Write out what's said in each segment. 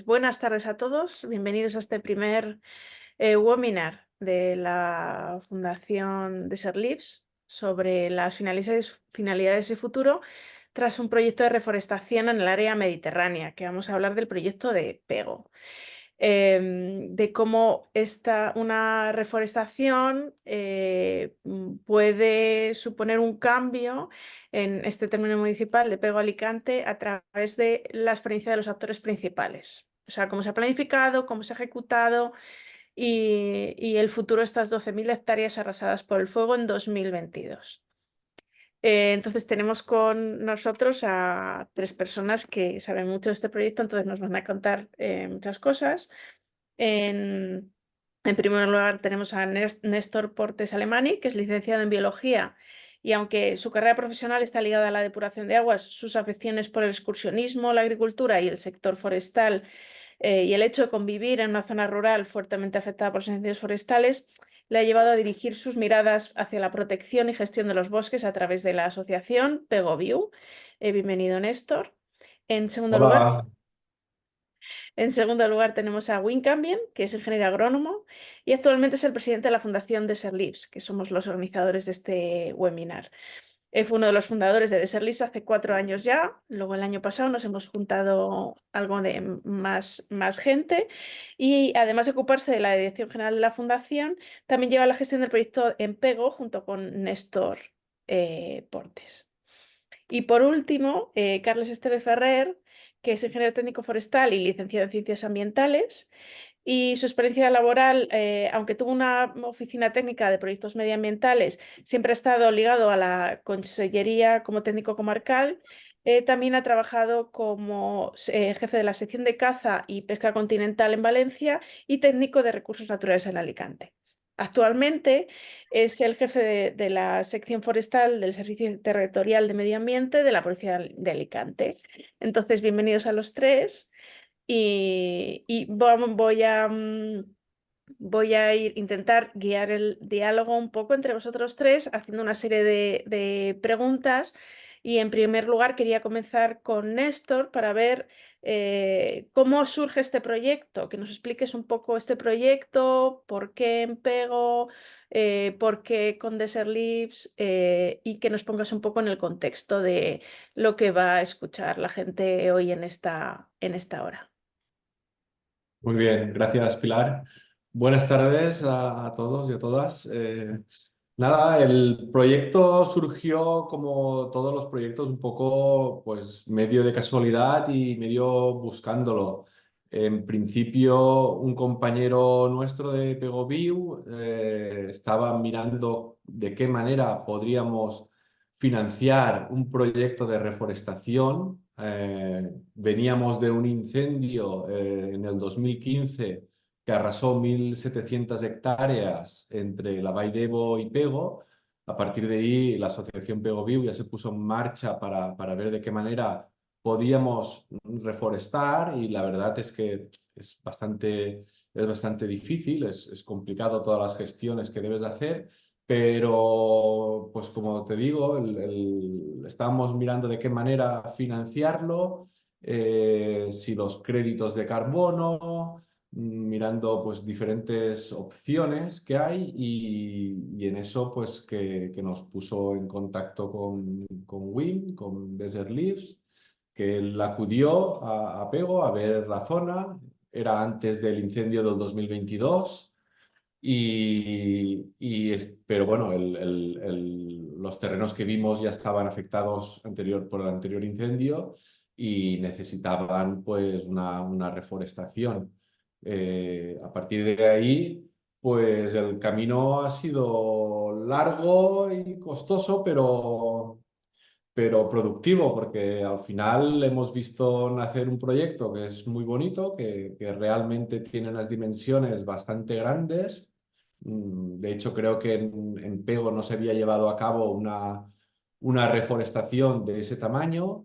Buenas tardes a todos, bienvenidos a este primer webinar de la Fundación Desert sobre las finalidades y futuro tras un proyecto de reforestación en el área mediterránea, que vamos a hablar del proyecto de PEGO. De cómo una reforestación puede suponer un cambio en este término municipal de Pego Alicante a través de la experiencia de los actores principales. O sea, cómo se ha planificado, cómo se ha ejecutado y el futuro de estas 12.000 hectáreas arrasadas por el fuego en 2022. Entonces tenemos con nosotros a 3 personas que saben mucho de este proyecto, entonces nos van a contar muchas cosas. En primer lugar tenemos a Néstor Portes Alemani, que es licenciado en Biología, y aunque su carrera profesional está ligada a la depuración de aguas, sus aficiones por el excursionismo, la agricultura y el sector forestal, y el hecho de convivir en una zona rural fuertemente afectada por los incendios forestales, le ha llevado a dirigir sus miradas hacia la protección y gestión de los bosques a través de la asociación PegoView. Bienvenido, Néstor. En segundo lugar, Hola, tenemos a Wim Cambien, que es ingeniero agrónomo y actualmente es el presidente de la Fundación Desert Lives, que somos los organizadores de este webinar. Fue uno de los fundadores de Desert Lives hace 4 años ya. Luego el año pasado nos hemos juntado algo de más gente y además de ocuparse de la dirección general de la fundación, también lleva la gestión del proyecto en Pego junto con Néstor Portes. Y por último, Carles Esteve Ferrer, que es ingeniero técnico forestal y licenciado en ciencias ambientales. Y su experiencia laboral, aunque tuvo una oficina técnica de proyectos medioambientales, siempre ha estado ligado a la consellería como técnico comarcal. También ha trabajado como jefe de la sección de caza y pesca continental en Valencia y técnico de recursos naturales en Alicante. Actualmente es el jefe de la sección forestal del Servicio Territorial de Medio Ambiente de la Policía de Alicante. Entonces, bienvenidos a los 3 y voy a intentar guiar el diálogo un poco entre vosotros 3 haciendo una serie de preguntas. Y en primer lugar quería comenzar con Néstor para ver cómo surge este proyecto, que nos expliques un poco este proyecto, por qué en Pego, por qué con Desert Lives, y que nos pongas un poco en el contexto de lo que va a escuchar la gente hoy en esta hora. muy bien, gracias Pilar. Buenas tardes a todos y a todas. Nada, el proyecto surgió como todos los proyectos un poco pues medio de casualidad y medio buscándolo. En principio, un compañero nuestro de Pegoviu estaba mirando de qué manera podríamos financiar un proyecto de reforestación. Veníamos de un incendio en el 2015 que arrasó 1.700 hectáreas entre la Vall d'Ebo y Pego. A partir de ahí, la asociación Pego Viu ya se puso en marcha para ver de qué manera podíamos reforestar y la verdad es que es bastante difícil, es complicado todas las gestiones que debes de hacer, pero pues como te digo, estábamos mirando de qué manera financiarlo, si los créditos de carbono, mirando pues diferentes opciones que hay y en eso pues que nos puso en contacto con Wim, con Desert Leaves, que él acudió a Pego a ver la zona, era antes del incendio del 2022 pero bueno, los terrenos que vimos ya estaban afectados por el anterior incendio y necesitaban pues una reforestación. A partir de ahí, pues el camino ha sido largo y costoso, pero productivo, porque al final hemos visto nacer un proyecto que es muy bonito, que realmente tiene unas dimensiones bastante grandes. De hecho, creo que en Pego no se había llevado a cabo una reforestación de ese tamaño.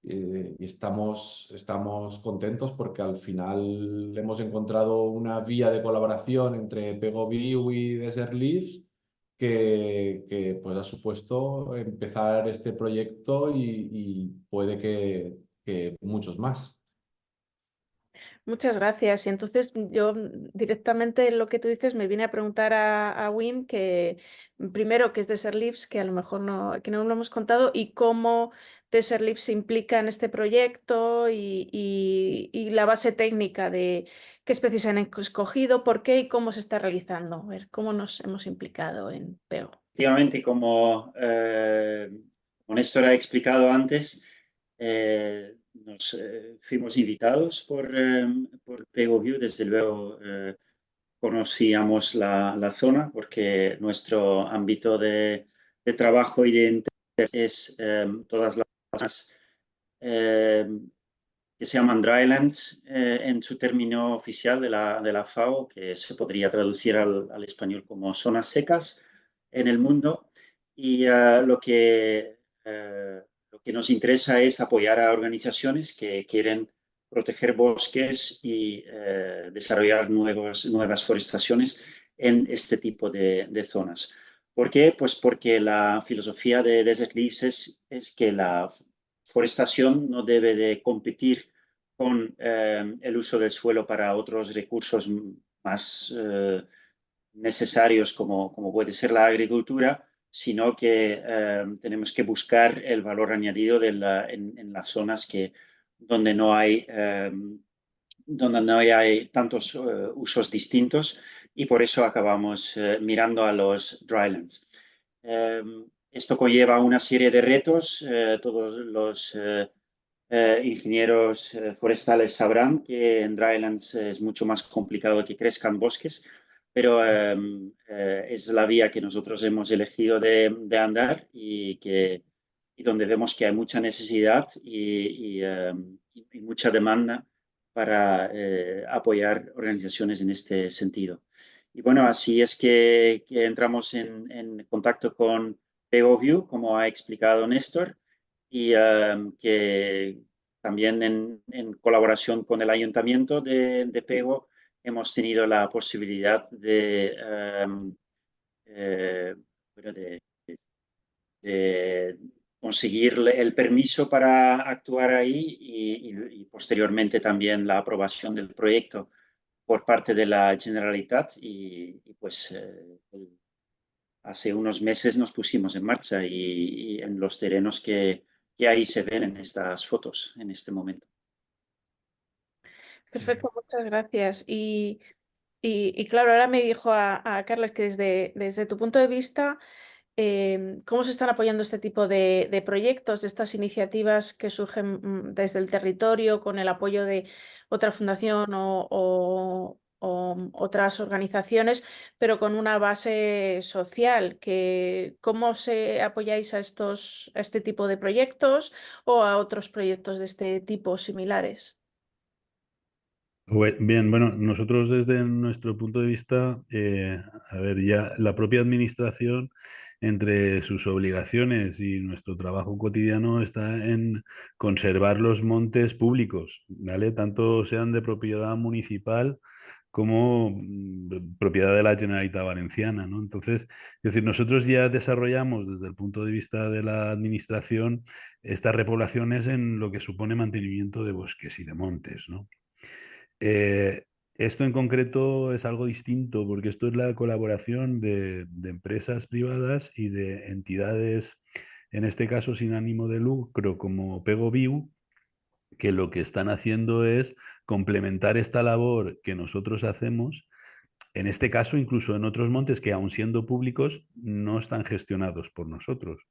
Y estamos contentos porque al final hemos encontrado una vía de colaboración entre Pego Viu y Desert Leaves que pues ha supuesto empezar este proyecto y puede que muchos más. Muchas gracias. Y entonces yo directamente lo que tú dices me vine a preguntar a Wim que primero qué es Desert Lips, que a lo mejor que no lo hemos contado, y cómo Desert Lips se implica en este proyecto y la base técnica de qué especies han escogido, por qué y cómo se está realizando. A ver, cómo nos hemos implicado en PEGO. Efectivamente, como Néstor ha explicado antes, nos fuimos invitados por PegoView. Desde luego conocíamos la zona porque nuestro ámbito de trabajo y de interés es todas las zonas eh, que se llaman drylands en su término oficial de la FAO, que se podría traducir al español como zonas secas en el mundo. Y lo que nos interesa es apoyar a organizaciones que quieren proteger bosques y desarrollar nuevas forestaciones en este tipo de zonas. ¿Por qué? Pues porque la filosofía de Desert Leaves es que la forestación no debe de competir con el uso del suelo para otros recursos más necesarios como puede ser la agricultura, sino que tenemos que buscar el valor añadido en las zonas donde no hay tantos usos distintos y por eso acabamos mirando a los drylands. Eh, Esto conlleva una serie de retos. Todos los ingenieros forestales sabrán que en drylands es mucho más complicado que crezcan bosques, pero es la vía que nosotros hemos elegido de andar y donde vemos que hay mucha necesidad y mucha demanda para apoyar organizaciones en este sentido. Y bueno, así es que entramos en contacto con PegoView, como ha explicado Néstor, y que también en colaboración con el ayuntamiento de Pego hemos tenido la posibilidad eh, bueno, de conseguir el permiso para actuar ahí y posteriormente también la aprobación del proyecto por parte de la Generalitat pues hace unos meses nos pusimos en marcha y en los terrenos que ahí se ven en estas fotos en este momento. Perfecto, muchas gracias. Y claro, ahora me dijo a Carles que desde tu punto de vista, ¿cómo se están apoyando este tipo de proyectos, de estas iniciativas que surgen desde el territorio con el apoyo de otra fundación o otras organizaciones, pero con una base social? ¿Cómo se apoyáis a este tipo de proyectos o a otros proyectos de este tipo similares? Bien, bueno, nosotros desde nuestro punto de vista, a ver, ya la propia administración, entre sus obligaciones y nuestro trabajo cotidiano, está en conservar los montes públicos, ¿vale? Tanto sean de propiedad municipal como propiedad de la Generalitat Valenciana, ¿no? Entonces, es decir, nosotros ya desarrollamos desde el punto de vista de la administración estas repoblaciones en lo que supone mantenimiento de bosques y de montes, ¿no? Eh, Esto en concreto es algo distinto porque esto es la colaboración de empresas privadas y de entidades, en este caso sin ánimo de lucro, como PegoView, que lo que están haciendo es complementar esta labor que nosotros hacemos, en este caso incluso en otros montes que aun siendo públicos no están gestionados por nosotros.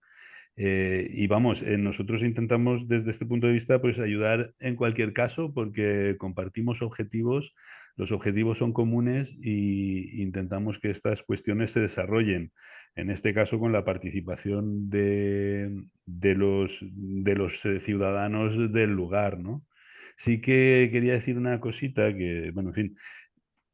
Y vamos, nosotros intentamos desde este punto de vista pues ayudar en cualquier caso porque compartimos objetivos, los objetivos son comunes y intentamos que estas cuestiones se desarrollen, en este caso con la participación de los ciudadanos del lugar, ¿no? Sí que quería decir una cosita que, bueno, en fin,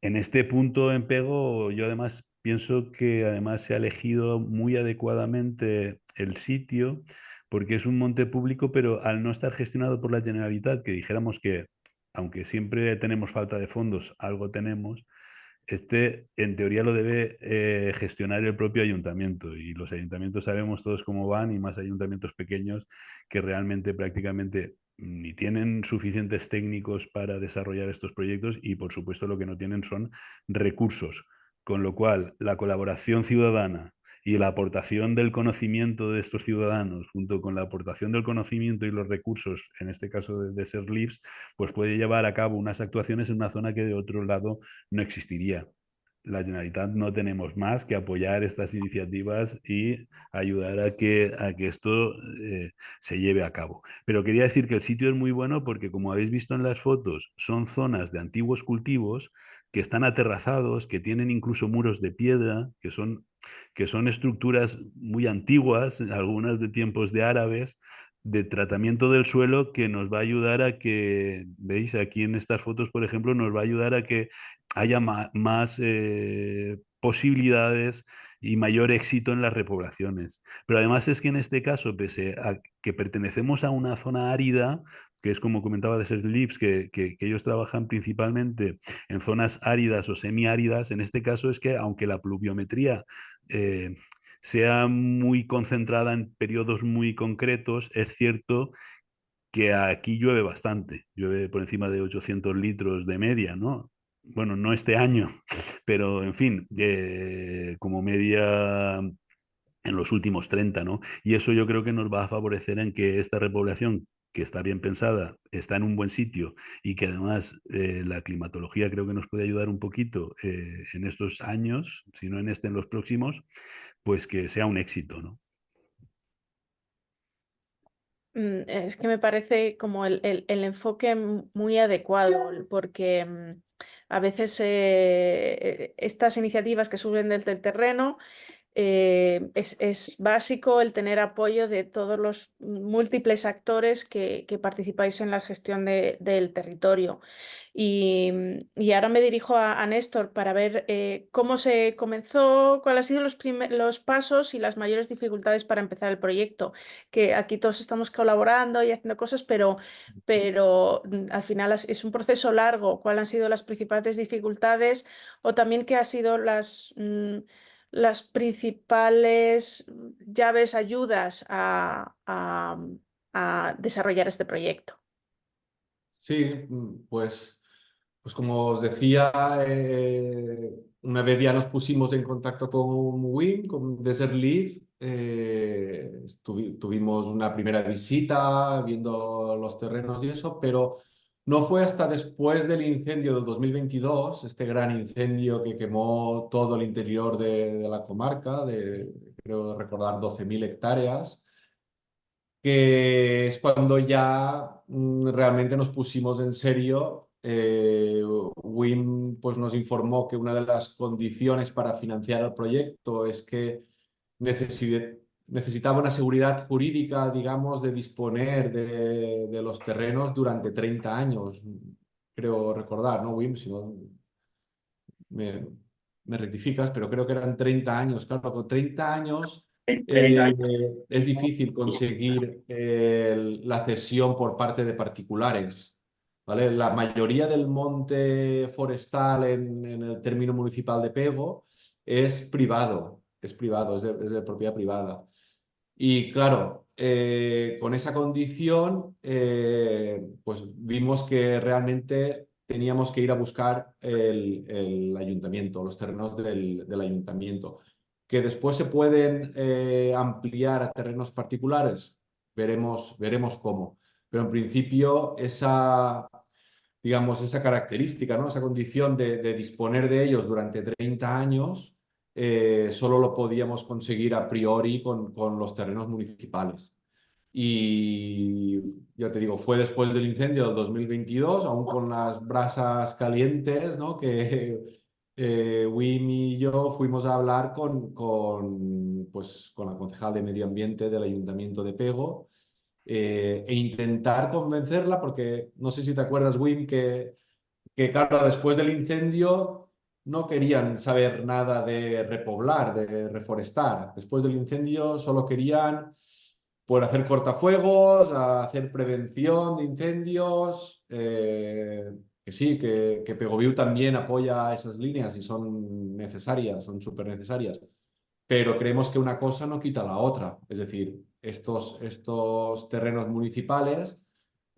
en este punto en Pego, yo además pienso que además se ha elegido muy adecuadamente el sitio, porque es un monte público, pero al no estar gestionado por la Generalitat, que dijéramos que, aunque siempre tenemos falta de fondos, algo tenemos, este en teoría lo debe gestionar el propio ayuntamiento. Y los ayuntamientos sabemos todos cómo van, y más ayuntamientos pequeños que realmente prácticamente ni tienen suficientes técnicos para desarrollar estos proyectos y, por supuesto, lo que no tienen son recursos. Con lo cual, la colaboración ciudadana y la aportación del conocimiento de estos ciudadanos, junto con la aportación del conocimiento y los recursos, en este caso de Desert Leaves, pues puede llevar a cabo unas actuaciones en una zona que de otro lado no existiría. La Generalitat no tenemos más que apoyar estas iniciativas y ayudar a que esto se lleve a cabo. Pero quería decir que el sitio es muy bueno porque, como habéis visto en las fotos, son zonas de antiguos cultivos que están aterrazados, que tienen incluso muros de piedra, que son estructuras muy antiguas, algunas de tiempos de árabes, de tratamiento del suelo, que nos va a ayudar a que, veis aquí en estas fotos, por ejemplo, nos va a ayudar a que haya más posibilidades y mayor éxito en las repoblaciones. Pero además es que en este caso, pese a que pertenecemos a una zona árida, que es como comentaba Desert Leaves, que ellos trabajan principalmente en zonas áridas o semiáridas, en este caso es que aunque la pluviometría sea muy concentrada en periodos muy concretos, es cierto que aquí llueve bastante, llueve por encima de 800 litros de media, ¿no? Bueno, no este año, pero en fin, como media en los últimos 30, ¿no? Y eso yo creo que nos va a favorecer en que esta repoblación, que está bien pensada, está en un buen sitio y que además la climatología creo que nos puede ayudar un poquito en estos años, si no en este, en los próximos, pues que sea un éxito, ¿no? Es que me parece como el enfoque muy adecuado, porque a veces estas iniciativas que suben desde el terreno es básico el tener apoyo de todos los múltiples actores que participáis en la gestión del territorio. Y ahora me dirijo a Néstor para ver cómo se comenzó, cuáles han sido los pasos y las mayores dificultades para empezar el proyecto. Que aquí todos estamos colaborando y haciendo cosas, pero al final es un proceso largo. ¿Cuáles han sido las principales dificultades o también qué han sido las principales llaves, ayudas a desarrollar este proyecto? Sí, pues como os decía, una vez ya nos pusimos en contacto con WIM, con Desert Leaf, tuvimos una primera visita viendo los terrenos y eso, pero no fue hasta después del incendio del 2022, este gran incendio que quemó todo el interior de la comarca, creo recordar 12.000 hectáreas, que es cuando ya realmente nos pusimos en serio. WIM pues, nos informó que una de las condiciones para financiar el proyecto es que necesitaba una seguridad jurídica, digamos, de disponer de los terrenos durante 30 años. Creo recordar, ¿no, WIM? Si no, me, me rectificas, pero creo que eran 30 años. Claro, con 30 años En 30 años. es difícil conseguir la cesión por parte de particulares, ¿vale? La mayoría del monte forestal en el término municipal de Pego es privado, es de propiedad privada. Y claro, con esa condición, pues vimos que realmente teníamos que ir a buscar el ayuntamiento, los terrenos del ayuntamiento. Que después se pueden ampliar a terrenos particulares, veremos cómo. Pero en principio digamos, esa característica, ¿no? Esa condición de disponer de ellos durante 30 años, solo lo podíamos conseguir a priori con los terrenos municipales. Y ya te digo, fue después del incendio del 2022, aún con las brasas calientes, ¿no? Que Wim y yo fuimos a hablar pues, con la concejal de Medio Ambiente del Ayuntamiento de Pego, e intentar convencerla, porque no sé si te acuerdas, Wim, que claro, después del incendio no querían saber nada de repoblar, de reforestar. Después del incendio solo querían por hacer cortafuegos, hacer prevención de incendios, que sí, que Pegoviu también apoya esas líneas y son necesarias, son súper necesarias, pero creemos que una cosa no quita la otra. Es decir, estos terrenos municipales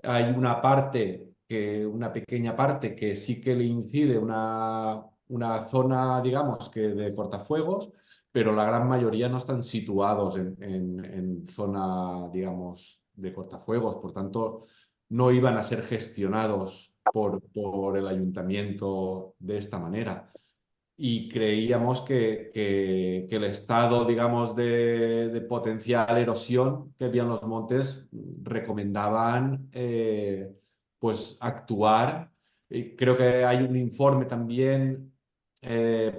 Hay una parte, una pequeña parte que sí que le incide una zona, digamos, que de cortafuegos, pero la gran mayoría no están situados en zona, digamos, de cortafuegos. Por tanto, no iban a ser gestionados por el ayuntamiento de esta manera. Y creíamos que el estado, digamos, de potencial erosión que había en los montes recomendaban pues actuar. Y creo que hay un informe también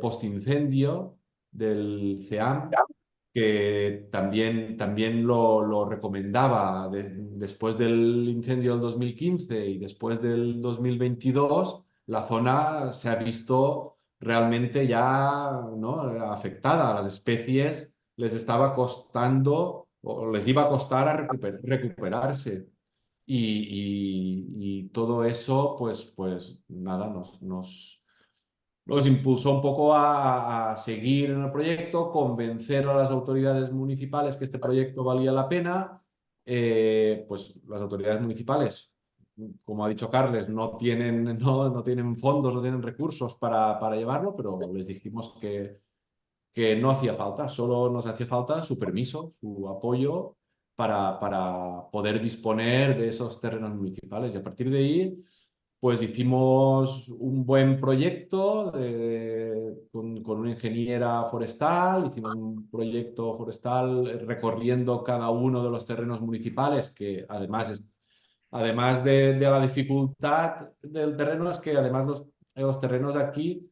postincendio del CEAM que también lo recomendaba después del incendio del 2015 y después del 2022, la zona se ha visto realmente ya, ¿no?, afectada. A las especies les estaba costando o les iba a costar a recuperarse. Y todo eso, pues nada, nos impulsó un poco a seguir en el proyecto, convencer a las autoridades municipales que este proyecto valía la pena. Pues las autoridades municipales, como ha dicho Carles, no tienen fondos, no tienen recursos para llevarlo, pero les dijimos que no hacía falta, solo nos hacía falta su permiso, su apoyo para poder disponer de esos terrenos municipales. Y a partir de ahí, pues hicimos un buen proyecto con una ingeniera forestal, hicimos un proyecto forestal recorriendo cada uno de los terrenos municipales, que además de la dificultad del terreno, es que además los terrenos de aquí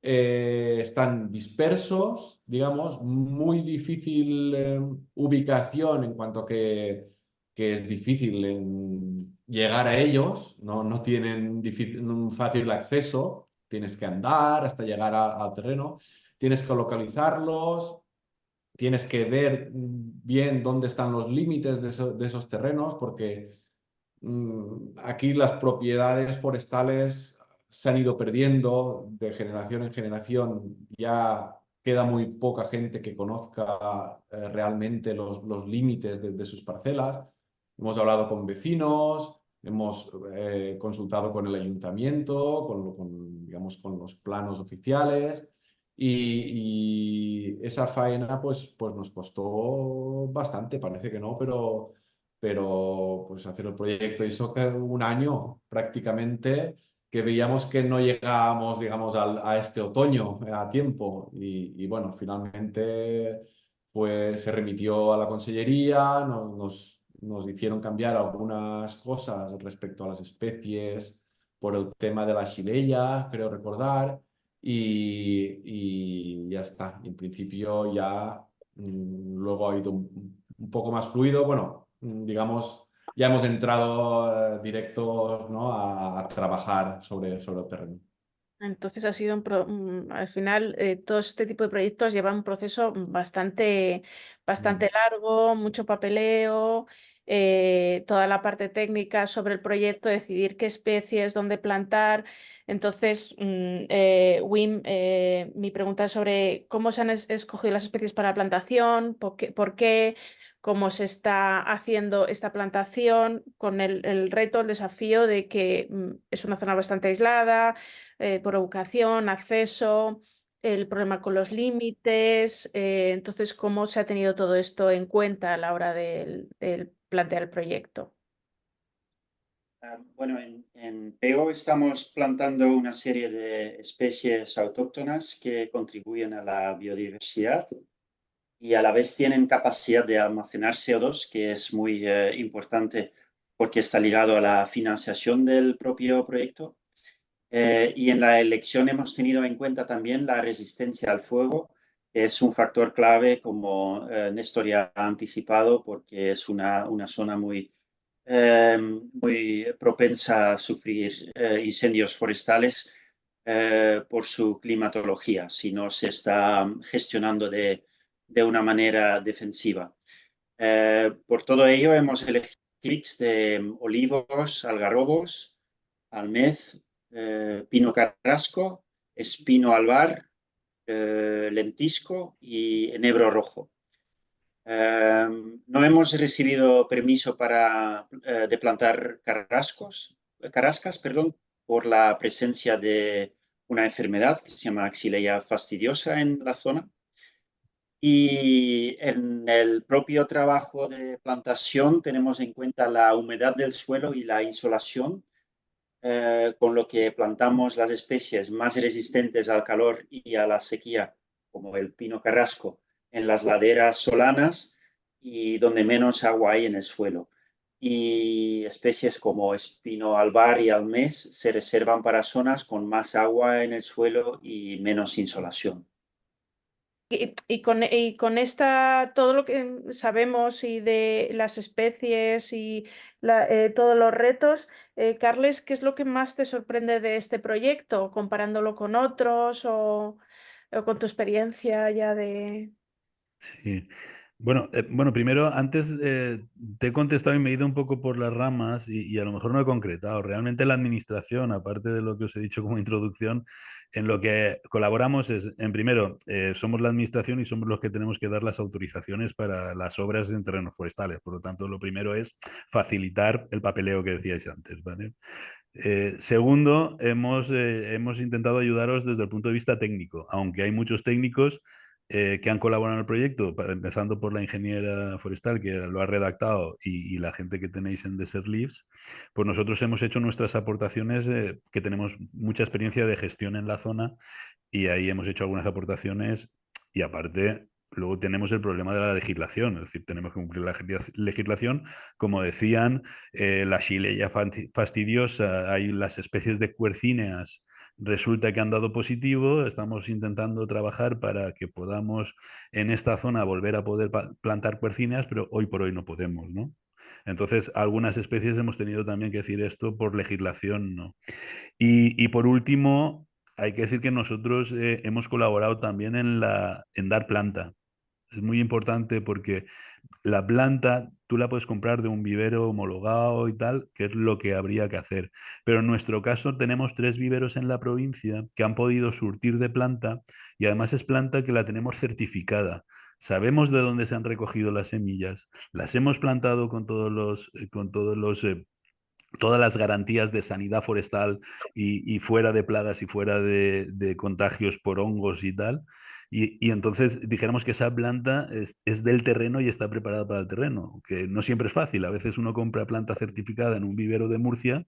están dispersos, digamos, muy difícil ubicación en cuanto que es difícil llegar a ellos, no tienen un fácil acceso, tienes que andar hasta llegar al terreno, tienes que localizarlos, tienes que ver bien dónde están los límites de esos terrenos, porque aquí las propiedades forestales se han ido perdiendo de generación en generación. Ya queda muy poca gente que conozca realmente los límites de sus parcelas. Hemos hablado con vecinos, hemos consultado con el ayuntamiento, digamos, con los planos oficiales. Y esa faena pues nos costó bastante, parece que no, pero pues hacer el proyecto hizo que un año prácticamente que veíamos que no llegábamos, digamos, a este otoño a tiempo y bueno, finalmente pues se remitió a la consellería, nos hicieron cambiar algunas cosas respecto a las especies por el tema de la xylella, creo recordar, y ya está. En principio ya luego ha ido un poco más fluido, bueno, digamos, ya hemos entrado directos, ¿no?, a trabajar sobre el terreno. Entonces ha sido al final todo este tipo de proyectos llevan un proceso bastante largo, mucho papeleo, toda la parte técnica sobre el proyecto, decidir qué especies, dónde plantar. Entonces, Wim, mi pregunta es sobre cómo se han escogido las especies para la plantación, por qué, cómo se está haciendo esta plantación, con el reto, el desafío de que es una zona bastante aislada, por ubicación, acceso, el problema con los límites. Entonces, ¿cómo se ha tenido todo esto en cuenta a la hora del plantear el proyecto? Bueno, en Pego estamos plantando una serie de especies autóctonas que contribuyen a la biodiversidad y a la vez tienen capacidad de almacenar CO2, que es muy importante porque está ligado a la financiación del propio proyecto. Y en la elección hemos tenido en cuenta también la resistencia al fuego, que es un factor clave, como Néstor ya ha anticipado, porque es una zona muy propensa a sufrir incendios forestales por su climatología, si no se está gestionando de una manera defensiva. Por todo ello, hemos elegido mix de olivos, algarrobos, almez, pino carrasco, espino albar, lentisco y enebro rojo. No hemos recibido permiso de plantar carrascas, perdón, por la presencia de una enfermedad que se llama Xylella fastidiosa en la zona. Y en el propio trabajo de plantación tenemos en cuenta la humedad del suelo y la insolación, con lo que plantamos las especies más resistentes al calor y a la sequía, como el pino carrasco, en las laderas solanas y donde menos agua hay en el suelo. Y especies como espino albar y almés se reservan para zonas con más agua en el suelo y menos insolación. Y con esta, todo lo que sabemos y de las especies y todos los retos, Carles, ¿qué es lo que más te sorprende de este proyecto, comparándolo con otros o con tu experiencia ya de... Sí. Bueno, primero, antes te he contestado y me he ido un poco por las ramas y a lo mejor no he concretado. Realmente la administración, aparte de lo que os he dicho como introducción, en lo que colaboramos es, en primero, somos la administración y somos los que tenemos que dar las autorizaciones para las obras en terrenos forestales. Por lo tanto, lo primero es facilitar el papeleo que decíais antes, ¿vale? Segundo, hemos intentado ayudaros desde el punto de vista técnico, aunque hay muchos técnicos que han colaborado en el proyecto, empezando por la ingeniera forestal que lo ha redactado y la gente que tenéis en Desert Leaves, pues nosotros hemos hecho nuestras aportaciones, que tenemos mucha experiencia de gestión en la zona y ahí hemos hecho algunas aportaciones y aparte... Luego tenemos el problema de la legislación, es decir, tenemos que cumplir la legislación, como decían, la Xylella fastidiosa, hay las especies de quercíneas, resulta que han dado positivo, estamos intentando trabajar para que podamos en esta zona volver a poder plantar quercíneas, pero hoy por hoy no podemos, ¿no? Entonces, algunas especies hemos tenido también que decir esto por legislación, ¿no? Y por último, hay que decir que nosotros hemos colaborado también en dar planta. Es muy importante porque la planta tú la puedes comprar de un vivero homologado y tal, que es lo que habría que hacer. Pero en nuestro caso tenemos 3 viveros en la provincia que han podido surtir de planta y además es planta que la tenemos certificada. Sabemos de dónde se han recogido las semillas, las hemos plantado todas las garantías de sanidad forestal y fuera de plagas y fuera de contagios por hongos y tal. Y entonces dijéramos que esa planta es del terreno y está preparada para el terreno, que no siempre es fácil. A veces uno compra planta certificada en un vivero de Murcia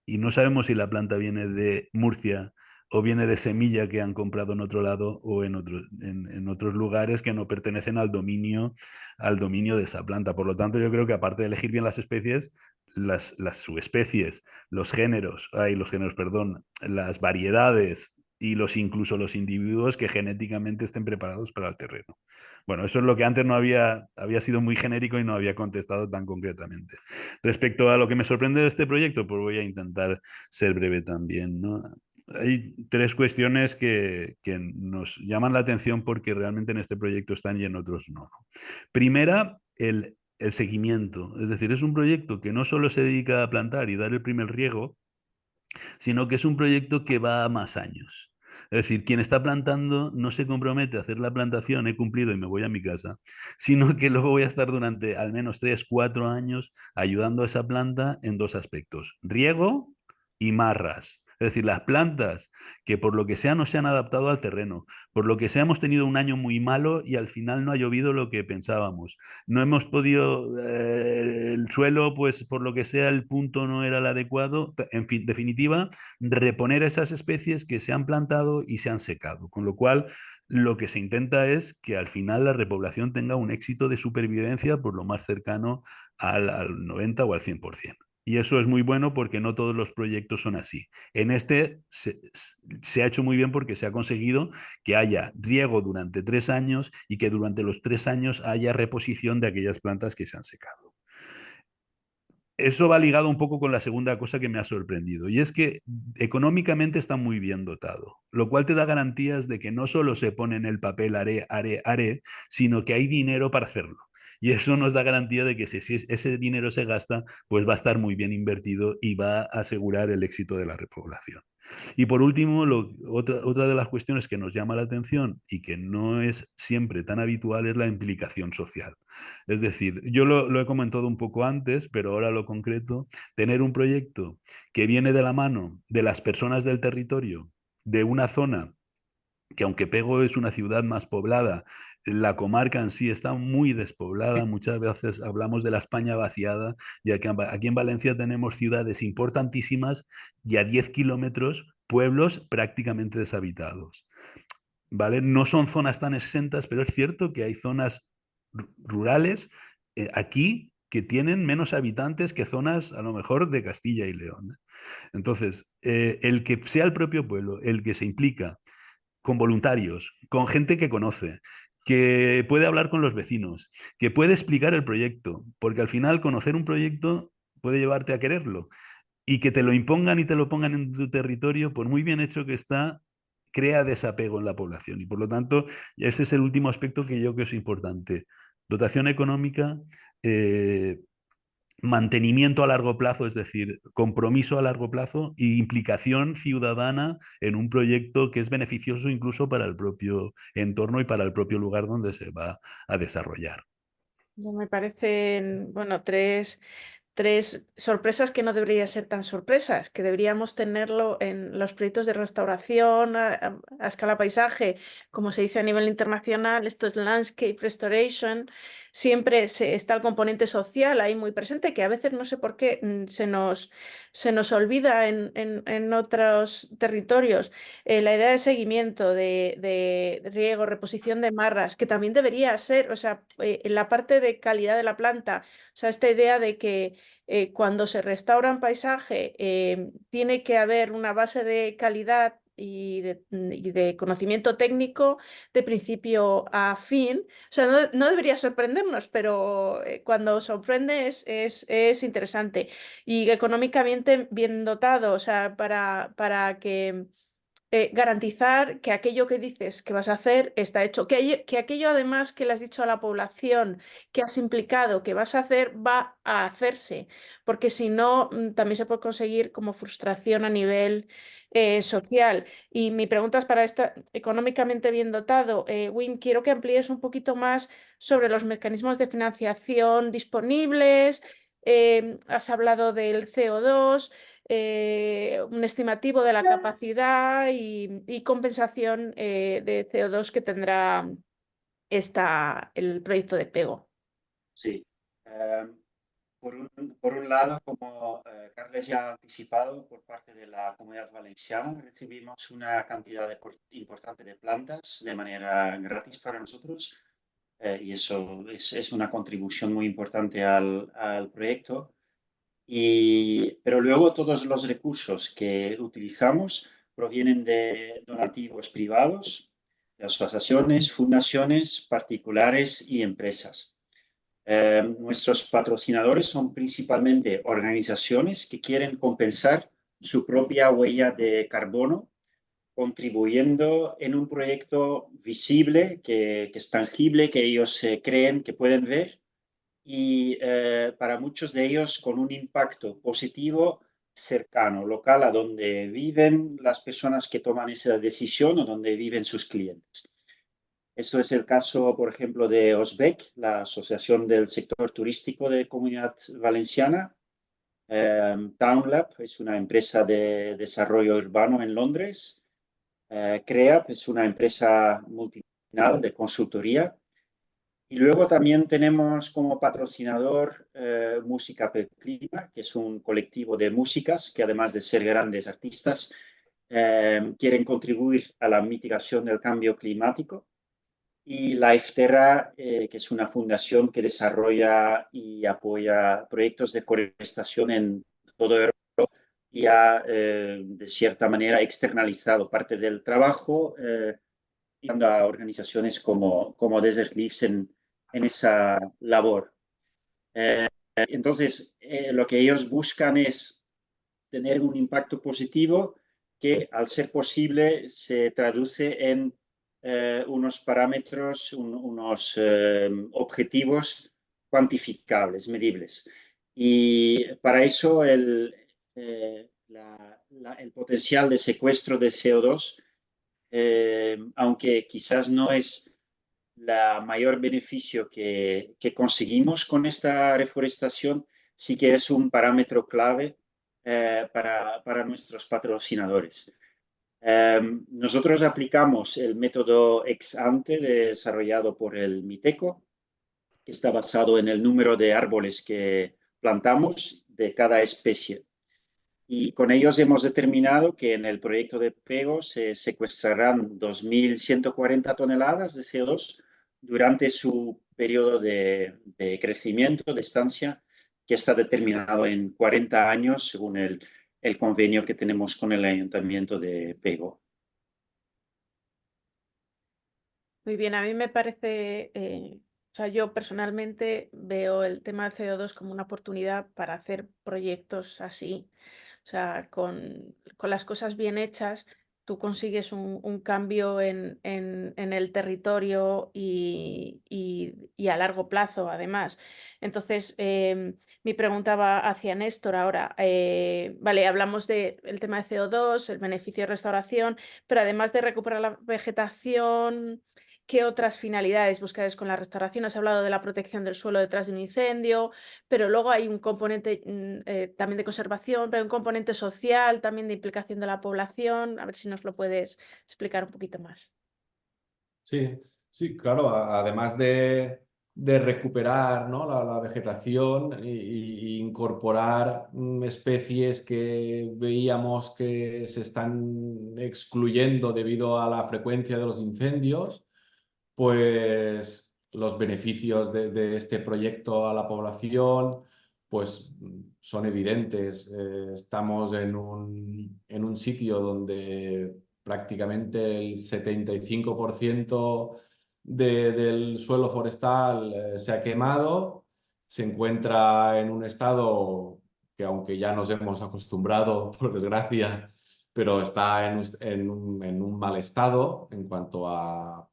y no sabemos si la planta viene de Murcia o viene de semilla que han comprado en otro lado o en otros lugares que no pertenecen al dominio de esa planta. Por lo tanto, yo creo que aparte de elegir bien las especies, las subespecies, perdón, las variedades y incluso los individuos que genéticamente estén preparados para el terreno. Bueno, eso es lo que antes no había sido muy genérico y no había contestado tan concretamente. Respecto a lo que me sorprende de este proyecto, pues voy a intentar ser breve también, ¿no? Hay 3 cuestiones que nos llaman la atención porque realmente en este proyecto están y en otros no. Primera, el seguimiento. Es decir, es un proyecto que no solo se dedica a plantar y dar el primer riego, sino que es un proyecto que va a más años. Es decir, quien está plantando no se compromete a hacer la plantación, he cumplido y me voy a mi casa, sino que luego voy a estar durante al menos 3, 4 años ayudando a esa planta en 2 aspectos, riego y marras. Es decir, las plantas que por lo que sea no se han adaptado al terreno, por lo que sea hemos tenido un año muy malo y al final no ha llovido lo que pensábamos. No hemos podido, el suelo, pues por lo que sea, el punto no era el adecuado. En fin, definitiva, reponer esas especies que se han plantado y se han secado. Con lo cual, lo que se intenta es que al final la repoblación tenga un éxito de supervivencia por lo más cercano al 90 o al 100%. Y eso es muy bueno porque no todos los proyectos son así. En este se ha hecho muy bien porque se ha conseguido que haya riego durante 3 años y que durante los 3 años haya reposición de aquellas plantas que se han secado. Eso va ligado un poco con la segunda cosa que me ha sorprendido, y es que económicamente está muy bien dotado, lo cual te da garantías de que no solo se pone en el papel haré, sino que hay dinero para hacerlo. Y eso nos da garantía de que si ese dinero se gasta, pues va a estar muy bien invertido y va a asegurar el éxito de la repoblación. Y por último, otra de las cuestiones que nos llama la atención y que no es siempre tan habitual es la implicación social. Es decir, yo lo he comentado un poco antes, pero ahora lo concreto, tener un proyecto que viene de la mano de las personas del territorio, de una zona que aunque Pego es una ciudad más poblada, la comarca en sí está muy despoblada. Muchas veces hablamos de la España vaciada, ya que aquí en Valencia tenemos ciudades importantísimas y a 10 kilómetros pueblos prácticamente deshabitados. ¿Vale? No son zonas tan exentas, pero es cierto que hay zonas rurales aquí que tienen menos habitantes que zonas a lo mejor de Castilla y León. Entonces, el que sea el propio pueblo, el que se implica con voluntarios, con gente que conoce, que puede hablar con los vecinos, que puede explicar el proyecto, porque al final conocer un proyecto puede llevarte a quererlo y que te lo impongan y te lo pongan en tu territorio, por muy bien hecho que está, crea desapego en la población y por lo tanto ese es el último aspecto que yo creo que es importante. Dotación económica, mantenimiento a largo plazo, es decir, compromiso a largo plazo e implicación ciudadana en un proyecto que es beneficioso incluso para el propio entorno y para el propio lugar donde se va a desarrollar. Me parecen, bueno, tres sorpresas que no deberían ser tan sorpresas, que deberíamos tenerlo en los proyectos de restauración a escala paisaje, como se dice a nivel internacional, esto es landscape restoration, siempre está el componente social ahí muy presente, que a veces no sé por qué se nos olvida en otros territorios. La idea de seguimiento, de riego, reposición de marras, que también debería ser, o sea, en la parte de calidad de la planta, o sea, esta idea de que cuando se restaura un paisaje tiene que haber una base de calidad y de conocimiento técnico de principio a fin. O sea, no debería sorprendernos, pero cuando sorprende es interesante. Y económicamente bien dotado, o sea, para que garantizar que aquello que dices que vas a hacer está hecho, que aquello además que le has dicho a la población, que has implicado, que vas a hacer, va a hacerse, porque si no, también se puede conseguir como frustración a nivel social. Y mi pregunta es para esta, económicamente bien dotado, Wim, quiero que amplíes un poquito más sobre los mecanismos de financiación disponibles. Has hablado del CO2, un estimativo de la capacidad y compensación de CO2 que tendrá el proyecto de Pego. Sí. Por un lado, como Carles ya ha anticipado, por parte de la Comunidad Valenciana recibimos una cantidad importante de plantas de manera gratis para nosotros y eso es una contribución muy importante al proyecto. Pero luego todos los recursos que utilizamos provienen de donativos privados, de asociaciones, fundaciones, particulares y empresas. Nuestros patrocinadores son principalmente organizaciones que quieren compensar su propia huella de carbono, contribuyendo en un proyecto visible, que es tangible, que ellos creen que pueden ver y para muchos de ellos con un impacto positivo cercano, local, a donde viven las personas que toman esa decisión o donde viven sus clientes. Esto es el caso, por ejemplo, de OSBEC, la Asociación del Sector Turístico de Comunidad Valenciana. TownLab es una empresa de desarrollo urbano en Londres. CREAP es una empresa multinacional de consultoría. Y luego también tenemos como patrocinador Música per Clima, que es un colectivo de músicas que además de ser grandes artistas, quieren contribuir a la mitigación del cambio climático. Y Lifeterra, que es una fundación que desarrolla y apoya proyectos de forestación en todo Europa y ha, de cierta manera, externalizado parte del trabajo a organizaciones como Desert Leaves en esa labor. Entonces, lo que ellos buscan es tener un impacto positivo que, al ser posible, se traduce en unos parámetros, unos objetivos cuantificables, medibles. Y para eso el potencial de secuestro de CO2, aunque quizás no es la mayor beneficio que conseguimos con esta reforestación sí que es un parámetro clave para nuestros patrocinadores. Nosotros aplicamos el método ex ante desarrollado por el MITECO, que está basado en el número de árboles que plantamos de cada especie. Y con ellos hemos determinado que en el proyecto de Pego se secuestrarán 2.140 toneladas de CO2 durante su periodo de crecimiento, de estancia, que está determinado en 40 años según el convenio que tenemos con el Ayuntamiento de Pego. Muy bien, a mí me parece, o sea, yo personalmente veo el tema del CO2 como una oportunidad para hacer proyectos así. O sea, con las cosas bien hechas, tú consigues un cambio en el territorio y a largo plazo, además. Entonces, mi pregunta va hacia Néstor ahora. Vale, hablamos del tema de CO2, el beneficio de restauración, pero además de recuperar la vegetación, ¿qué otras finalidades buscáis con la restauración? Has hablado de la protección del suelo detrás de un incendio, pero luego hay un componente también de conservación, pero un componente social, también de implicación de la población. A ver si nos lo puedes explicar un poquito más. Sí, sí, claro, además de recuperar, ¿no? la vegetación y incorporar especies que veíamos que se están excluyendo debido a la frecuencia de los incendios, pues los beneficios de este proyecto a la población pues son evidentes. Estamos en un sitio donde prácticamente el 75% del suelo forestal se ha quemado, se encuentra en un estado que, aunque ya nos hemos acostumbrado, por desgracia, pero está en un mal estado en cuanto a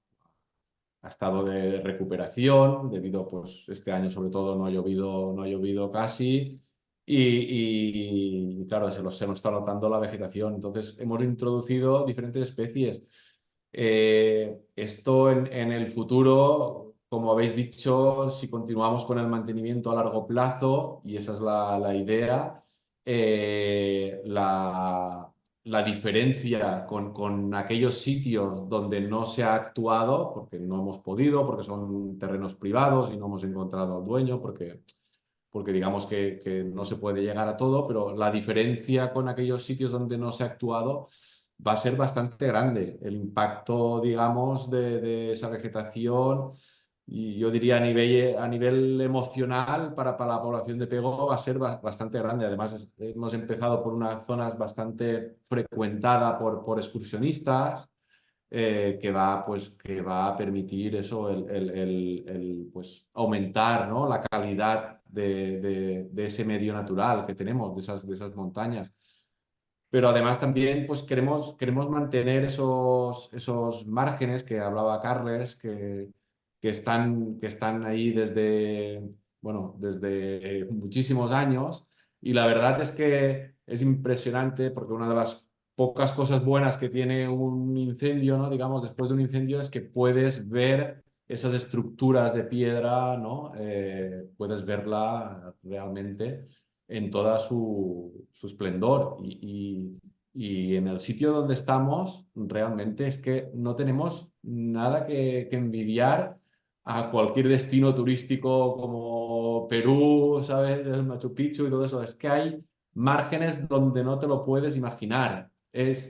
estado de recuperación, debido, pues este año sobre todo no ha llovido casi y claro, se nos está notando la vegetación. Entonces hemos introducido diferentes especies. Esto en el futuro, como habéis dicho, si continuamos con el mantenimiento a largo plazo, y esa es la idea, la diferencia con aquellos sitios donde no se ha actuado, porque no hemos podido, porque son terrenos privados y no hemos encontrado al dueño, porque digamos que no se puede llegar a todo, pero la diferencia con aquellos sitios donde no se ha actuado va a ser bastante grande. El impacto, digamos, de esa vegetación, y yo diría a nivel emocional para la población de Pego va a ser bastante grande. Además, hemos empezado por unas zonas bastante frecuentadas por excursionistas, que va a permitir eso, pues, aumentar, ¿no? la calidad de ese medio natural que tenemos, de esas montañas. Pero además también pues, queremos mantener esos márgenes que hablaba Carles, que están ahí desde muchísimos años. Y la verdad es que es impresionante porque una de las pocas cosas buenas que tiene un incendio, ¿no? Digamos, después de un incendio, es que puedes ver esas estructuras de piedra, ¿no? Puedes verla realmente en toda su esplendor. Y en el sitio donde estamos, realmente es que no tenemos nada que envidiar a cualquier destino turístico como Perú, ¿sabes? El Machu Picchu y todo eso. Es que hay márgenes donde no te lo puedes imaginar.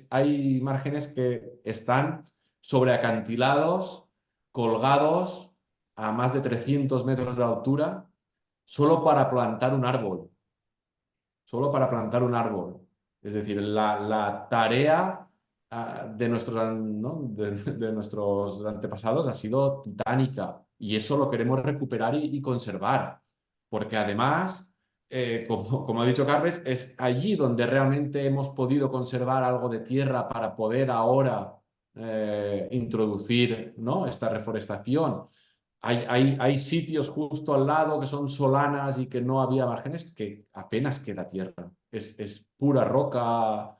Hay márgenes que están sobre acantilados, colgados a más de 300 metros de altura, solo para plantar un árbol. Solo para plantar un árbol. Es decir, la tarea ¿no? de nuestros antepasados ha sido titánica, y eso lo queremos recuperar y conservar, porque además, como ha dicho Carles, es allí donde realmente hemos podido conservar algo de tierra para poder ahora introducir, ¿no? esta reforestación. Hay sitios justo al lado que son solanas y que no había márgenes, que apenas queda tierra. Es pura roca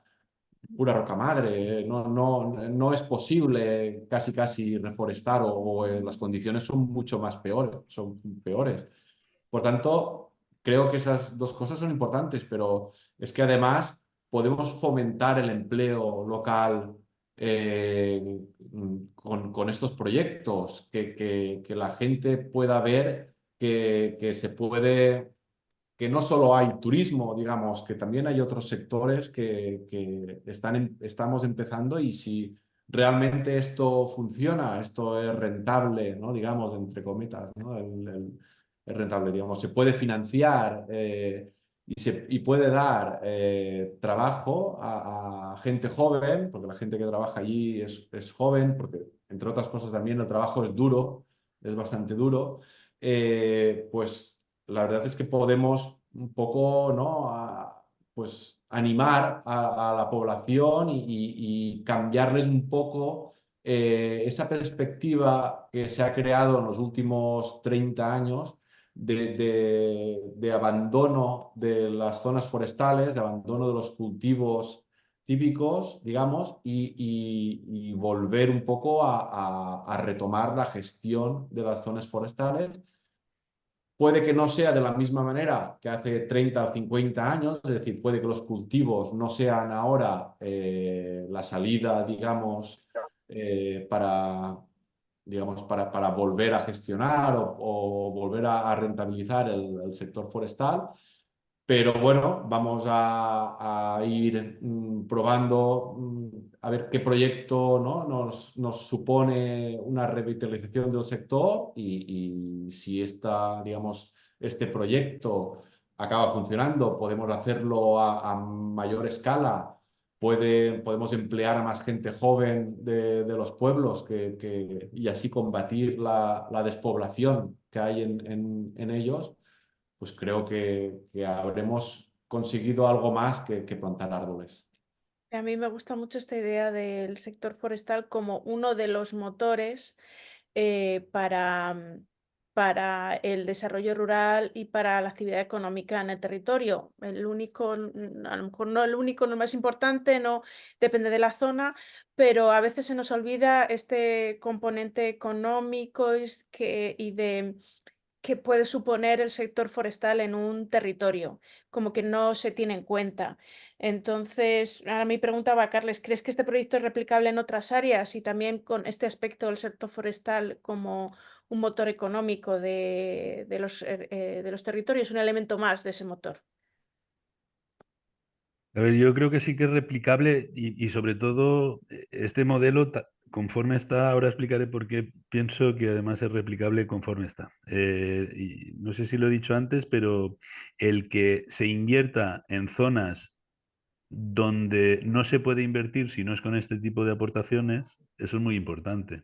pura roca madre. No es posible casi reforestar o las condiciones son mucho más peores, son peores. Por tanto, creo que esas dos cosas son importantes, pero es que además podemos fomentar el empleo local con estos proyectos, que la gente pueda ver que se puede, que no solo hay turismo, digamos, que también hay otros sectores que estamos empezando y si realmente esto funciona, esto es rentable, ¿no? Digamos, entre cometas, ¿no? Es rentable, digamos, se puede financiar y puede dar trabajo a gente joven, porque la gente que trabaja allí es joven, porque entre otras cosas también el trabajo es duro, es bastante duro, pues la verdad es que podemos un poco, ¿no? Pues animar a la población y cambiarles un poco esa perspectiva que se ha creado en los últimos 30 años de abandono de las zonas forestales, de abandono de los cultivos típicos, digamos, y volver un poco a retomar la gestión de las zonas forestales. Puede que no sea de la misma manera que hace 30 o 50 años, es decir, puede que los cultivos no sean ahora la salida, digamos, para, para volver a gestionar o volver a rentabilizar el sector forestal. Pero bueno, vamos a ir probando a ver qué proyecto, ¿no? nos supone una revitalización del sector y si digamos, este proyecto acaba funcionando, podemos hacerlo a mayor escala, podemos emplear a más gente joven de los pueblos y así combatir la despoblación que hay en ellos, pues creo que habremos conseguido algo más que plantar árboles. A mí me gusta mucho esta idea del sector forestal como uno de los motores para el desarrollo rural y para la actividad económica en el territorio. El único, a lo mejor no el único, no el más importante, no depende de la zona, pero a veces se nos olvida este componente económico y de que puede suponer el sector forestal en un territorio, como que no se tiene en cuenta. Entonces, ahora mi pregunta va a Carles, ¿crees que este proyecto es replicable en otras áreas y también con este aspecto del sector forestal como un motor económico de los territorios, un elemento más de ese motor? A ver, yo creo que sí que es replicable y sobre todo este modelo, conforme está, ahora explicaré por qué pienso que además es replicable conforme está. Y no sé si lo he dicho antes, pero el que se invierta en zonas donde no se puede invertir si no es con este tipo de aportaciones, eso es muy importante.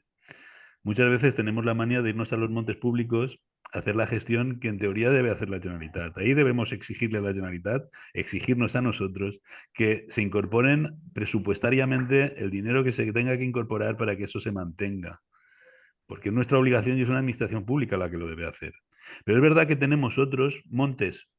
Muchas veces tenemos la manía de irnos a los montes públicos a hacer la gestión que en teoría debe hacer la Generalitat. Ahí debemos exigirle a la Generalitat, exigirnos a nosotros que se incorporen presupuestariamente el dinero que se tenga que incorporar para que eso se mantenga. Porque es nuestra obligación y es una administración pública la que lo debe hacer. Pero es verdad que tenemos otros montes,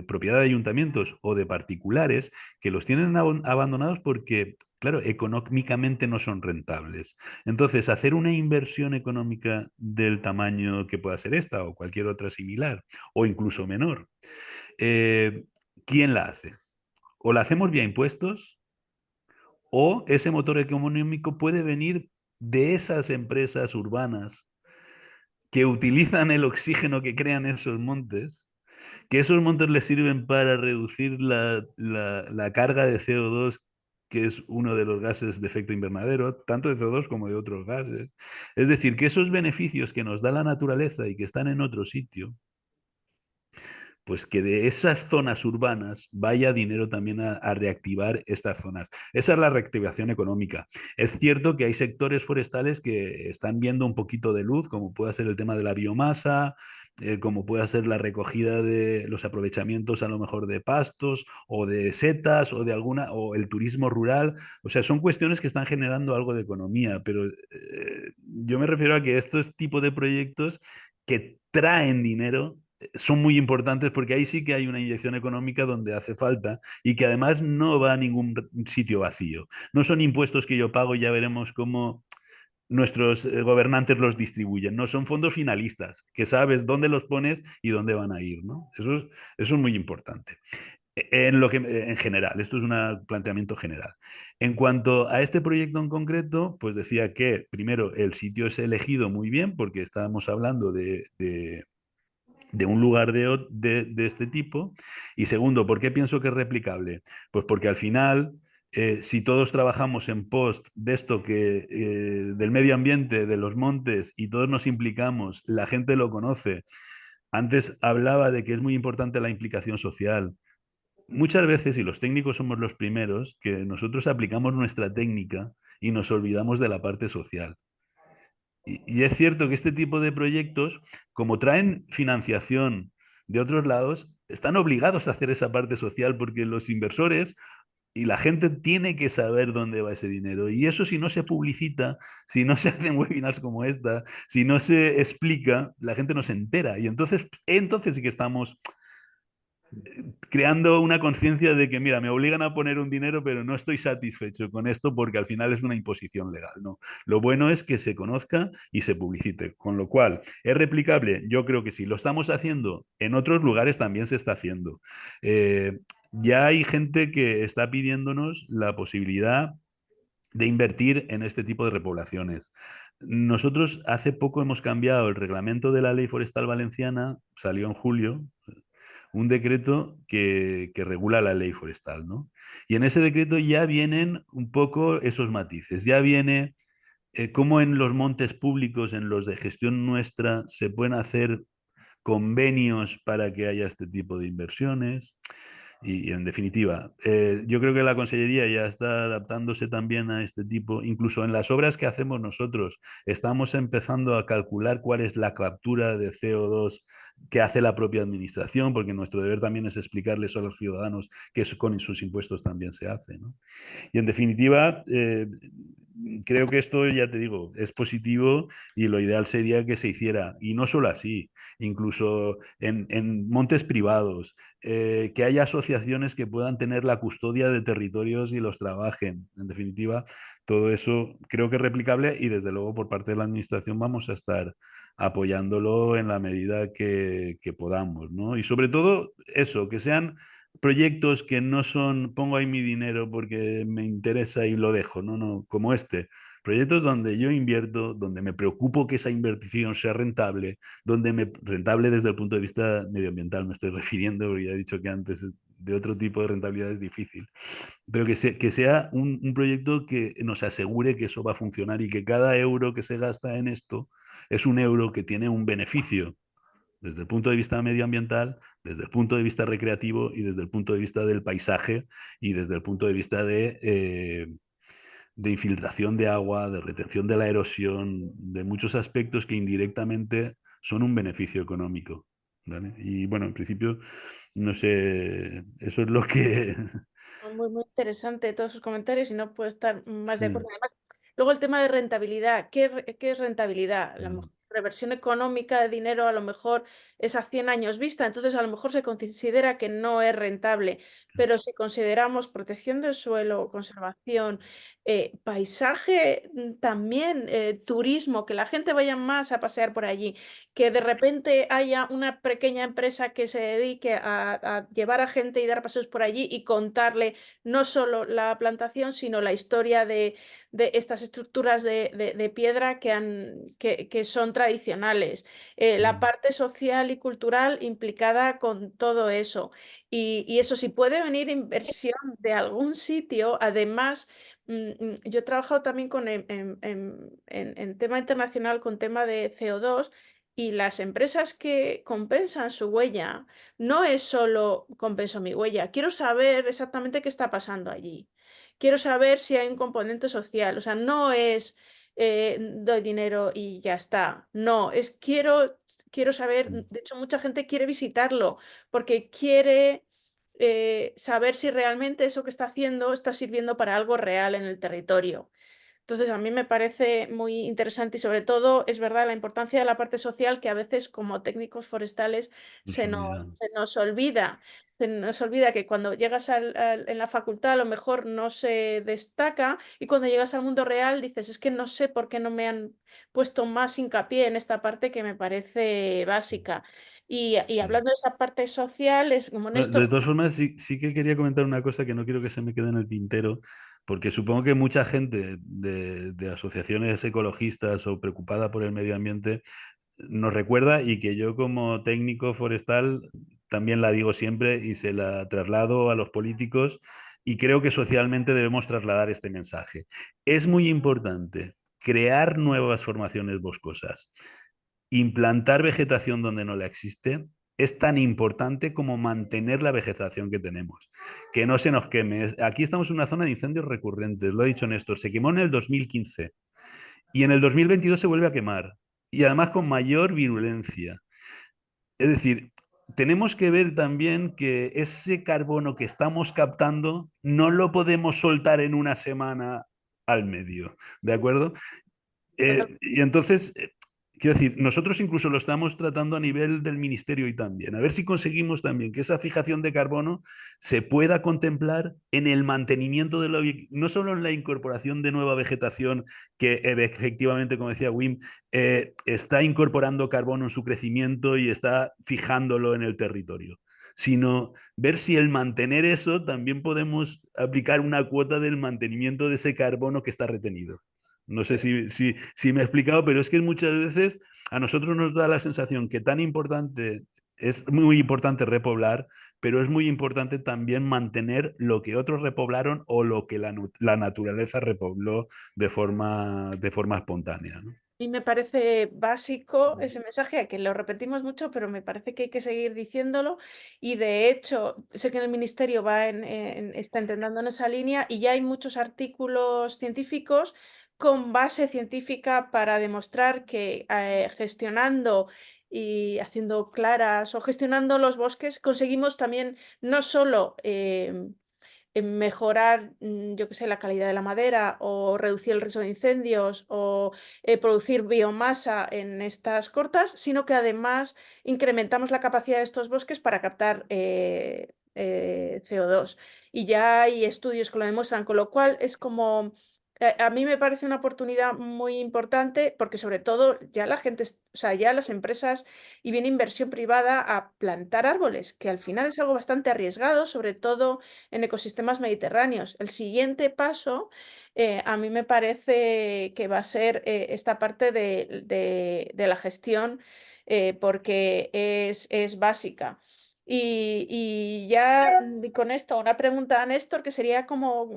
propiedad de ayuntamientos o de particulares, que los tienen abandonados porque, claro, económicamente no son rentables. Entonces, hacer una inversión económica del tamaño que pueda ser esta o cualquier otra similar, o incluso menor, eh, ¿quién la hace? O la hacemos vía impuestos, o ese motor económico puede venir de esas empresas urbanas que utilizan el oxígeno que crean esos montes, que esos montes les sirven para reducir la carga de CO2, que es uno de los gases de efecto invernadero, tanto de CO2 como de otros gases. Es decir, que esos beneficios que nos da la naturaleza y que están en otro sitio, pues que de esas zonas urbanas vaya dinero también a reactivar estas zonas. Esa es la reactivación económica. Es cierto que hay sectores forestales que están viendo un poquito de luz, como puede ser el tema de la biomasa, como puede ser la recogida de los aprovechamientos a lo mejor de pastos o de setas o de alguna o el turismo rural. O sea, son cuestiones que están generando algo de economía, pero yo me refiero a que estos tipos de proyectos que traen dinero son muy importantes porque ahí sí que hay una inyección económica donde hace falta y que además no va a ningún sitio vacío. No son impuestos que yo pago y ya veremos cómo nuestros gobernantes los distribuyen. No son fondos finalistas, que sabes dónde los pones y dónde van a ir, ¿no? Eso es muy importante. En general, esto es un planteamiento general. En cuanto a este proyecto en concreto, pues decía que primero el sitio es elegido muy bien porque estábamos hablando de un lugar de este tipo. Y segundo, ¿por qué pienso que es replicable? Pues porque al final, si todos trabajamos en post de esto del medio ambiente, de los montes, y todos nos implicamos, la gente lo conoce. Antes hablaba de que es muy importante la implicación social. Muchas veces, y los técnicos somos los primeros, que nosotros aplicamos nuestra técnica y nos olvidamos de la parte social. Y es cierto que este tipo de proyectos, como traen financiación de otros lados, están obligados a hacer esa parte social porque los inversores y la gente tiene que saber dónde va ese dinero. Y eso, si no se publicita, si no se hacen webinars como esta, si no se explica, la gente no se entera. Y entonces sí que estamos creando una conciencia de que, mira, me obligan a poner un dinero, pero no estoy satisfecho con esto porque al final es una imposición legal, ¿no? Lo bueno es que se conozca y se publicite, con lo cual es replicable. Yo creo que si lo estamos haciendo en otros lugares también se está haciendo. Ya hay gente que está pidiéndonos la posibilidad de invertir en este tipo de repoblaciones. Nosotros hace poco hemos cambiado el reglamento de la Ley Forestal Valenciana, salió en julio, un decreto que regula la ley forestal, ¿no? Y en ese decreto ya vienen un poco esos matices, ya viene cómo en los montes públicos, en los de gestión nuestra, se pueden hacer convenios para que haya este tipo de inversiones. Y en definitiva, yo creo que la Consellería ya está adaptándose también a este tipo, incluso en las obras que hacemos nosotros, estamos empezando a calcular cuál es la captura de CO2 que hace la propia administración, porque nuestro deber también es explicarles a los ciudadanos que eso con sus impuestos también se hace, ¿no? Y en definitiva, creo que esto, ya te digo, es positivo y lo ideal sería que se hiciera, y no solo así, incluso en montes privados, que haya asociaciones que puedan tener la custodia de territorios y los trabajen. En definitiva, todo eso creo que es replicable y desde luego por parte de la administración vamos a estar apoyándolo en la medida que podamos, ¿no? Y sobre todo eso, que sean proyectos que no son pongo ahí mi dinero porque me interesa y lo dejo, no, no, como este. Proyectos donde yo invierto, donde me preocupo que esa inversión sea rentable, rentable desde el punto de vista medioambiental me estoy refiriendo, porque ya he dicho que antes de otro tipo de rentabilidad es difícil, pero que sea un proyecto que nos asegure que eso va a funcionar y que cada euro que se gasta en esto es un euro que tiene un beneficio desde el punto de vista medioambiental, desde el punto de vista recreativo y desde el punto de vista del paisaje y desde el punto de vista de infiltración de agua, de retención de la erosión, de muchos aspectos que indirectamente son un beneficio económico. ¿Vale? Y bueno, en principio, no sé, eso es lo que... Muy, muy interesante todos sus comentarios y no puedo estar más de Sí. acuerdo. Además, luego el tema de rentabilidad. ¿Qué es rentabilidad? La mejor reversión económica de dinero a lo mejor es a 100 años vista, entonces a lo mejor se considera que no es rentable, pero si consideramos protección del suelo, conservación, paisaje, también turismo, que la gente vaya más a pasear por allí, que de repente haya una pequeña empresa que se dedique a llevar a gente y dar paseos por allí y contarle no solo la plantación, sino la historia de estas estructuras de piedra que son tradicionales, la parte social y cultural implicada con todo eso. Y eso, si puede venir inversión de algún sitio, además, yo he trabajado también en tema internacional con tema de CO2. Y las empresas que compensan su huella, no es solo compenso mi huella, quiero saber exactamente qué está pasando allí. Quiero saber si hay un componente social, o sea, no es doy dinero y ya está. No, es quiero saber, de hecho mucha gente quiere visitarlo porque quiere saber si realmente eso que está haciendo está sirviendo para algo real en el territorio. Entonces, a mí me parece muy interesante y sobre todo es verdad la importancia de la parte social que a veces como técnicos forestales Nos olvida. se nos olvida. Se nos olvida que cuando llegas en la facultad a lo mejor no se destaca y cuando llegas al mundo real dices, es que no sé por qué no me han puesto más hincapié en esta parte que me parece básica. Y Sí. hablando de esa parte social, es como Bueno, de Néstor, todas formas, sí que quería comentar una cosa que no quiero que se me quede en el tintero, porque supongo que mucha gente de asociaciones ecologistas o preocupada por el medio ambiente nos recuerda y que yo como técnico forestal también la digo siempre y se la traslado a los políticos y creo que socialmente debemos trasladar este mensaje. Es muy importante crear nuevas formaciones boscosas, implantar vegetación donde no la existe. Es tan importante como mantener la vegetación que tenemos, que no se nos queme. Aquí estamos en una zona de incendios recurrentes, lo ha dicho Néstor, se quemó en el 2015 y en el 2022 se vuelve a quemar y además con mayor virulencia. Es decir, tenemos que ver también que ese carbono que estamos captando no lo podemos soltar en una semana al medio, ¿de acuerdo? Y entonces, quiero decir, nosotros incluso lo estamos tratando a nivel del ministerio y también. A ver si conseguimos también que esa fijación de carbono se pueda contemplar en el mantenimiento de no solo en la incorporación de nueva vegetación, que efectivamente, como decía Wim, está incorporando carbono en su crecimiento y está fijándolo en el territorio, sino ver si el mantener eso también podemos aplicar una cuota del mantenimiento de ese carbono que está retenido. No sé si me he explicado, pero es que muchas veces a nosotros nos da la sensación que tan importante, es muy importante repoblar, pero es muy importante también mantener lo que otros repoblaron o lo que la naturaleza repobló de forma espontánea, ¿no? mí me parece básico ese mensaje, que lo repetimos mucho, pero me parece que hay que seguir diciéndolo. Y de hecho, sé que en el Ministerio está intentando en esa línea y ya hay muchos artículos científicos con base científica para demostrar que gestionando y haciendo claras o gestionando los bosques conseguimos también no solo en mejorar, yo qué sé, la calidad de la madera o reducir el riesgo de incendios o producir biomasa en estas cortas, sino que además incrementamos la capacidad de estos bosques para captar CO2. Y ya hay estudios que lo demuestran, con lo cual es como... A mí me parece una oportunidad muy importante porque sobre todo ya la gente, o sea, ya las empresas y viene inversión privada a plantar árboles, que al final es algo bastante arriesgado, sobre todo en ecosistemas mediterráneos. El siguiente paso, a mí me parece que va a ser esta parte de la gestión, porque es básica. Y ya con esto, una pregunta a Néstor, que sería ¿cómo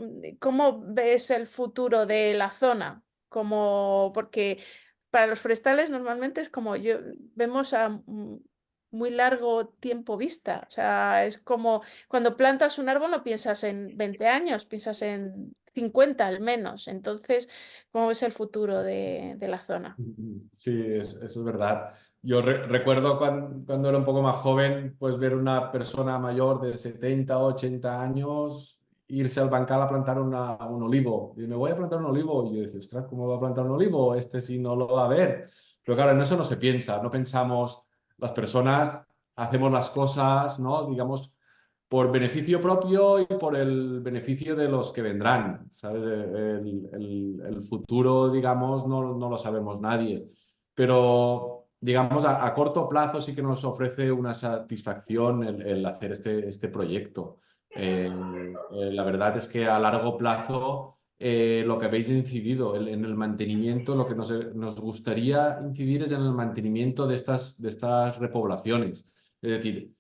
ves el futuro de la zona? Porque para los forestales normalmente es como vemos a muy largo tiempo vista. O sea, es como cuando plantas un árbol no piensas en 20 años, piensas en 50 al menos. Entonces, ¿cómo ves el futuro de la zona? Sí, eso es verdad. Yo recuerdo cuando era un poco más joven, pues ver una persona mayor de 70 o 80 años irse al bancal a plantar un olivo. Y me voy a plantar un olivo. Y yo decía, ostras, ¿cómo va a plantar un olivo? Este sí no lo va a ver. Pero claro, en eso no se piensa, no pensamos, las personas hacemos las cosas, ¿no? Digamos, por beneficio propio y por el beneficio de los que vendrán, ¿sabes? El futuro, digamos, no lo sabemos nadie, pero digamos, a corto plazo sí que nos ofrece una satisfacción el hacer este proyecto. La verdad es que a largo plazo lo que habéis incidido en el mantenimiento, lo que nos gustaría incidir es en el mantenimiento de estas repoblaciones. Es decir,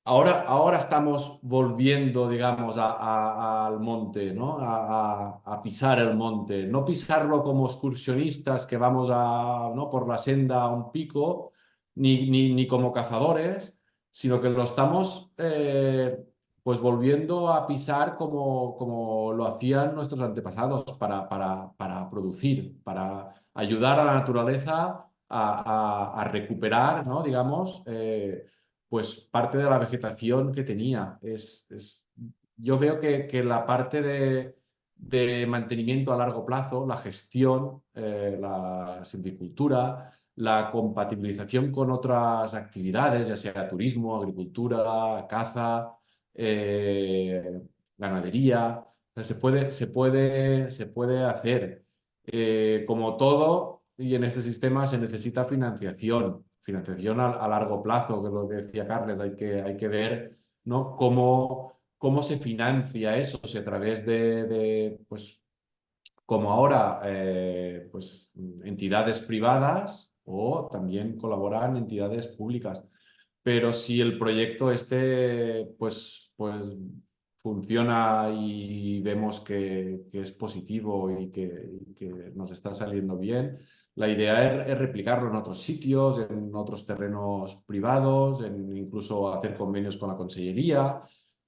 ahora estamos volviendo, digamos, al monte, ¿no? A pisar el monte. No pisarlo como excursionistas que vamos ¿no? por la senda a un pico, ni como cazadores, sino que lo estamos pues volviendo a pisar como lo hacían nuestros antepasados para producir, para ayudar a la naturaleza a recuperar, ¿no? Digamos. Pues parte de la vegetación que tenía. Yo veo que la parte de mantenimiento a largo plazo, la gestión, la silvicultura, la compatibilización con otras actividades, ya sea turismo, agricultura, caza, ganadería. O sea, se puede hacer. Como todo, y en este sistema se necesita financiación a largo plazo, que es lo que decía Carles, hay que ver, ¿no? cómo se financia eso, si a través pues, como ahora, pues, entidades privadas o también colaboran entidades públicas. Pero si el proyecto pues funciona y vemos que es positivo y que nos está saliendo bien, la idea es replicarlo en otros sitios, en otros terrenos privados, incluso hacer convenios con la consellería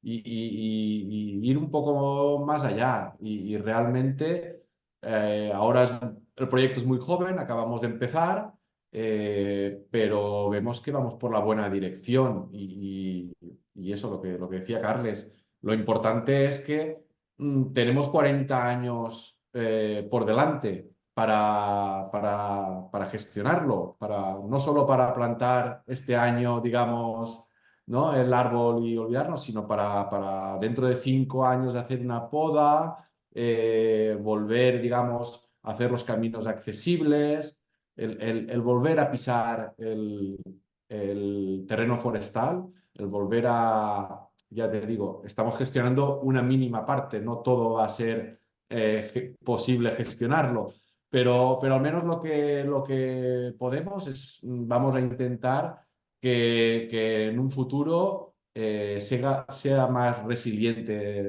y ir un poco más allá. Y realmente ahora el proyecto es muy joven, acabamos de empezar, pero vemos que vamos por la buena dirección y eso, lo que decía Carles, lo importante es que tenemos 40 años por delante para gestionarlo, no solo para plantar este año, digamos, ¿no? el árbol y olvidarnos, sino para dentro de 5 años hacer una poda, volver, digamos, a hacer los caminos accesibles, el volver a pisar el terreno forestal, el volver ya te digo, estamos gestionando una mínima parte, no todo va a ser posible gestionarlo, pero al menos lo que podemos vamos a intentar que en un futuro sea más resiliente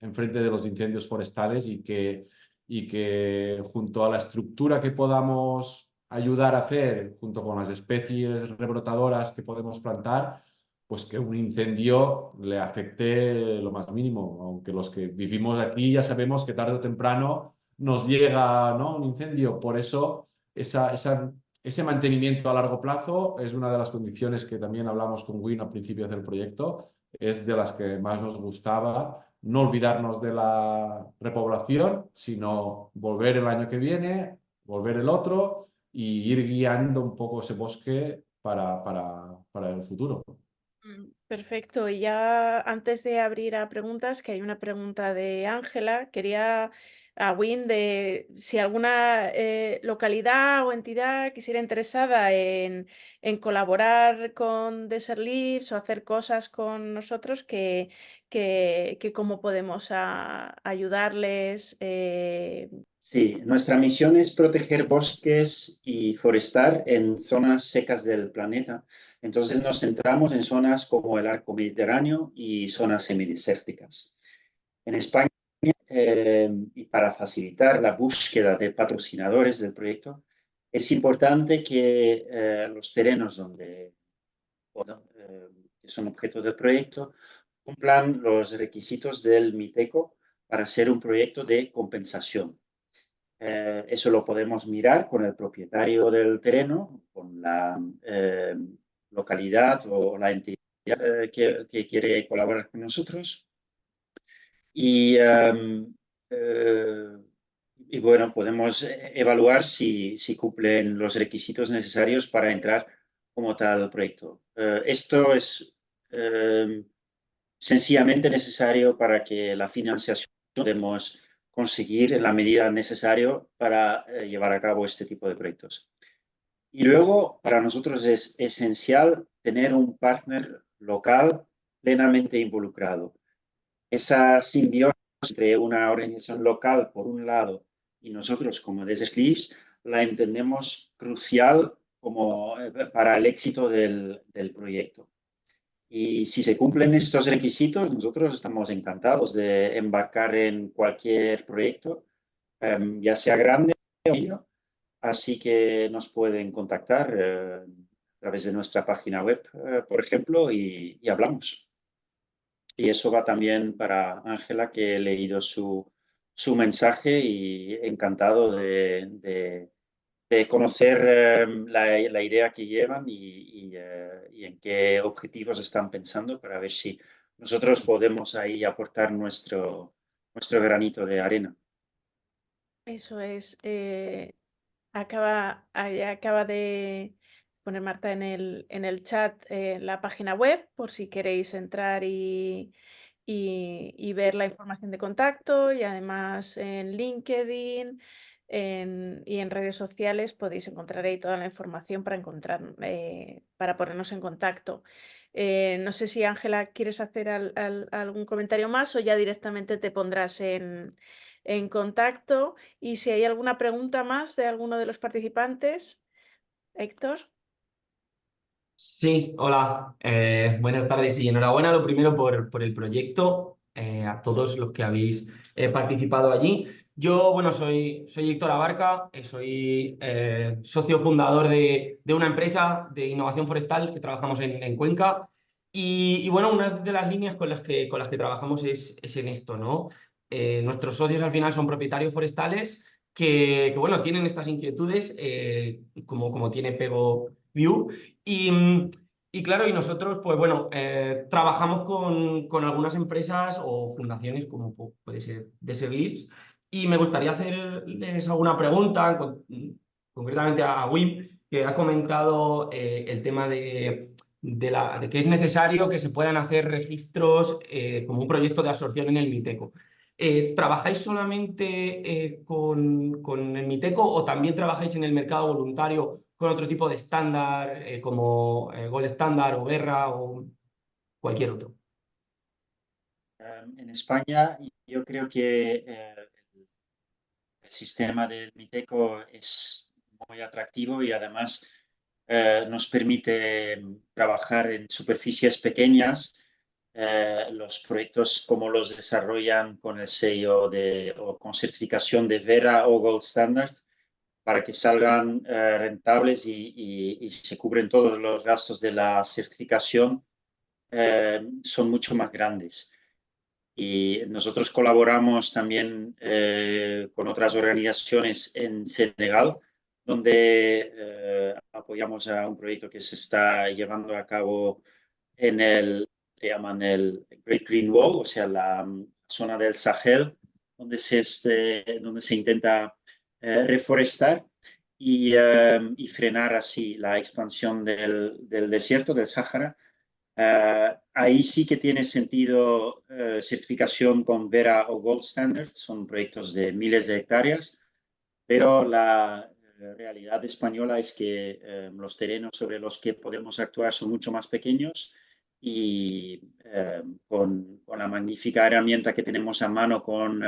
en frente de los incendios forestales y que junto a la estructura que podamos ayudar a hacer, junto con las especies rebrotadoras que podemos plantar, pues que un incendio le afecte lo más mínimo, aunque los que vivimos aquí ya sabemos que tarde o temprano nos llega, ¿no? un incendio. Por eso ese mantenimiento a largo plazo es una de las condiciones que también hablamos con Win al principio del proyecto, es de las que más nos gustaba. No olvidarnos de la repoblación, sino volver el año que viene, volver el otro y ir guiando un poco ese bosque para el futuro. Perfecto. Y ya antes de abrir a preguntas, que hay una pregunta de Ángela, quería a Win de si alguna localidad o entidad quisiera interesada en colaborar con Desert Leaves o hacer cosas con nosotros, que cómo podemos ayudarles. Sí, nuestra misión es proteger bosques y forestar en zonas secas del planeta. Entonces nos centramos en zonas como el arco mediterráneo y zonas semidesérticas. En España, y para facilitar la búsqueda de patrocinadores del proyecto, es importante que los terrenos que son objeto del proyecto cumplan los requisitos del MITECO para ser un proyecto de compensación. Eso lo podemos mirar con el propietario del terreno, con la localidad o la entidad que quiere colaborar con nosotros. Y bueno, podemos evaluar si cumplen los requisitos necesarios para entrar como tal proyecto. Esto es sencillamente necesario para que la financiación podamos conseguir en la medida necesaria para llevar a cabo este tipo de proyectos. Y luego, para nosotros es esencial tener un partner local plenamente involucrado. Esa simbiosis entre una organización local, por un lado, y nosotros como Desert Leaves, la entendemos crucial para el éxito del proyecto. Y si se cumplen estos requisitos, nosotros estamos encantados de embarcar en cualquier proyecto, ya sea grande o pequeño. Así que nos pueden contactar a través de nuestra página web, por ejemplo, y hablamos. Y eso va también para Ángela, que he leído su mensaje y encantado de conocer la idea que llevan y en qué objetivos están pensando para ver si nosotros podemos ahí aportar nuestro granito de arena. Eso es. Acaba de poner Marta en el chat la página web por si queréis entrar y ver la información de contacto, y además en LinkedIn y en redes sociales podéis encontrar ahí toda la información para ponernos en contacto. No sé si Ángela quieres hacer algún comentario más o ya directamente te pondrás en contacto, y si hay alguna pregunta más de alguno de los participantes. Héctor. Sí, hola, buenas tardes y enhorabuena lo primero por el proyecto, a todos los que habéis participado allí. Yo, bueno, soy Héctor Abarca, soy socio fundador de una empresa de innovación forestal que trabajamos en Cuenca y, bueno, una de las líneas con las que trabajamos es en esto, ¿no? Nuestros socios al final son propietarios forestales bueno, tienen estas inquietudes como tiene Pego View. Y, y claro, y nosotros, pues bueno, trabajamos con algunas empresas o fundaciones como puede ser Deserlips, y me gustaría hacerles alguna pregunta, concretamente a Wim, que ha comentado el tema de que es necesario que se puedan hacer registros como un proyecto de absorción en el Miteco. ¿Trabajáis solamente con el Miteco o también trabajáis en el mercado voluntario con otro tipo de estándar como Gold Standard o Berra o cualquier otro? En España, yo creo que el sistema del Miteco es muy atractivo y además nos permite trabajar en superficies pequeñas. Los proyectos como los desarrollan con el sello o con certificación de Verra o Gold Standard para que salgan rentables y se cubren todos los gastos de la certificación, son mucho más grandes. Y nosotros colaboramos también con otras organizaciones en Senegal, donde apoyamos a un proyecto que se está llevando a cabo le llaman el Great Green Wall, o sea, la zona del Sahel, donde se intenta reforestar y frenar así la expansión del desierto, del Sáhara. Ahí sí que tiene sentido certificación con Verra o Gold Standard, son proyectos de miles de hectáreas, pero la realidad española es que los terrenos sobre los que podemos actuar son mucho más pequeños y con la magnífica herramienta que tenemos a mano con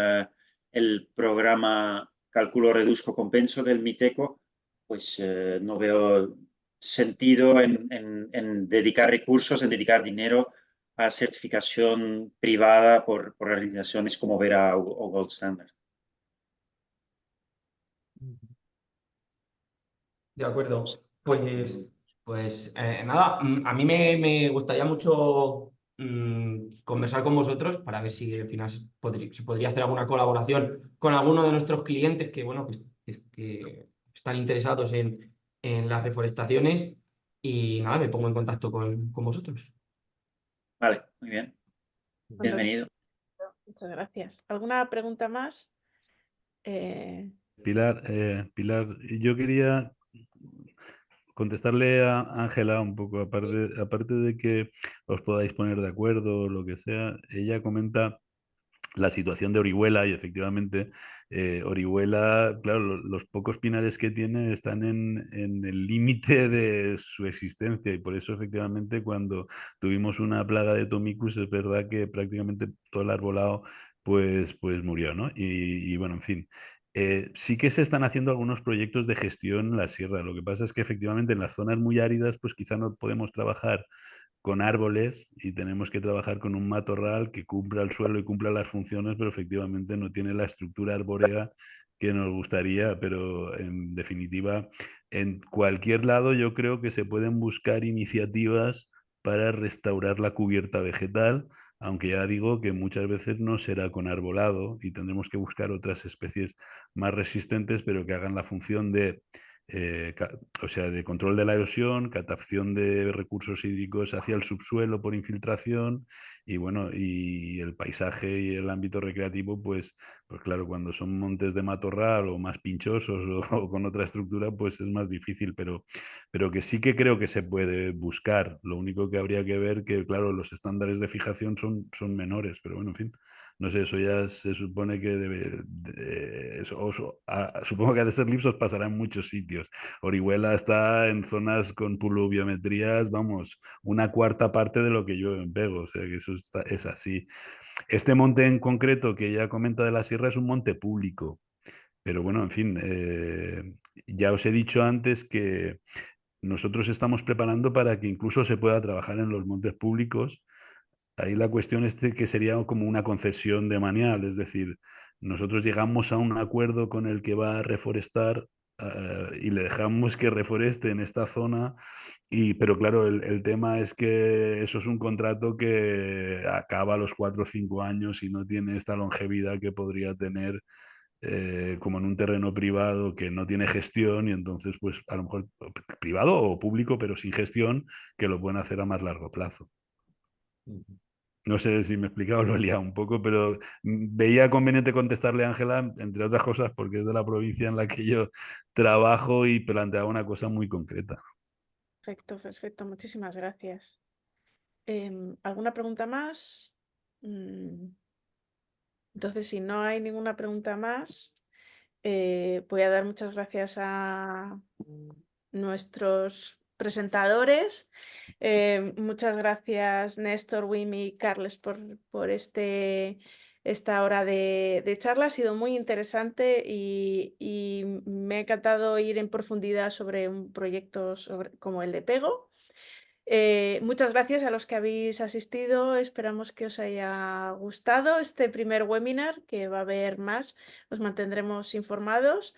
el programa Cálculo, Reduzco, Compenso del Miteco, pues no veo sentido en dedicar recursos, en dedicar dinero a certificación privada por organizaciones como Verra o Gold Standard. De acuerdo. Pues nada, a mí me gustaría mucho conversar con vosotros para ver si al final se podría hacer alguna colaboración con alguno de nuestros clientes que, bueno, que están interesados en las reforestaciones. Y nada, me pongo en contacto con vosotros. Vale, muy bien. Bienvenido. Muchas gracias. ¿Alguna pregunta más? Pilar, yo quería contestarle a Ángela un poco, aparte de que os podáis poner de acuerdo o lo que sea. Ella comenta la situación de Orihuela y efectivamente Orihuela, claro, los pocos pinares que tiene están en el límite de su existencia, y por eso efectivamente cuando tuvimos una plaga de Tomicus es verdad que prácticamente todo el arbolado pues murió, ¿no? Y bueno, en fin. Sí que se están haciendo algunos proyectos de gestión en la sierra. Lo que pasa es que efectivamente en las zonas muy áridas pues quizá no podemos trabajar con árboles y tenemos que trabajar con un matorral que cumpla el suelo y cumpla las funciones, pero efectivamente no tiene la estructura arbórea que nos gustaría. Pero en definitiva, en cualquier lado yo creo que se pueden buscar iniciativas para restaurar la cubierta vegetal, aunque ya digo que muchas veces no será con arbolado y tendremos que buscar otras especies más resistentes, pero que hagan la función de o sea, de control de la erosión, captación de recursos hídricos hacia el subsuelo por infiltración y bueno, y el paisaje y el ámbito recreativo, pues claro, cuando son montes de matorral o más pinchosos o con otra estructura, pues es más difícil, pero que sí que creo que se puede buscar. Lo único que habría que ver que, claro, los estándares de fijación son menores, pero bueno, en fin. No sé, eso ya se supone que supongo que a Deserlibs os pasará en muchos sitios. Orihuela está en zonas con pluviometrías, vamos, una cuarta parte de lo que llueve en Pego, o sea que eso es así. Este monte en concreto que ya comenta de la sierra es un monte público, pero bueno, en fin, ya os he dicho antes que nosotros estamos preparando para que incluso se pueda trabajar en los montes públicos. Ahí la cuestión es de que sería como una concesión de manial, es decir, nosotros llegamos a un acuerdo con el que va a reforestar y le dejamos que reforeste en esta zona, pero claro, el tema es que eso es un contrato que acaba a los 4 o 5 años y no tiene esta longevidad que podría tener como en un terreno privado que no tiene gestión y entonces pues a lo mejor privado o público pero sin gestión que lo pueden hacer a más largo plazo. No sé si me he explicado, lo he liado un poco, pero veía conveniente contestarle a Ángela, entre otras cosas, porque es de la provincia en la que yo trabajo y planteaba una cosa muy concreta. Perfecto, perfecto. Muchísimas gracias. ¿Alguna pregunta más? Entonces, si no hay ninguna pregunta más, voy a dar muchas gracias a nuestros presentadores. Muchas gracias, Néstor, Wimi y Carles, por esta hora de charla. Ha sido muy interesante y me ha encantado ir en profundidad sobre un proyecto como el de Pego. Muchas gracias a los que habéis asistido. Esperamos que os haya gustado este primer webinar, que va a haber más. Os mantendremos informados.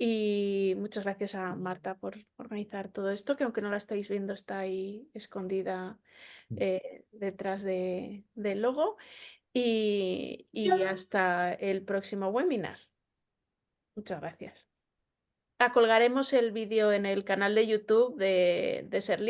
Y muchas gracias a Marta por organizar todo esto, que aunque no la estáis viendo, está ahí escondida detrás del logo. Y hasta el próximo webinar. Muchas gracias. Colgaremos el vídeo en el canal de YouTube de Serlibs.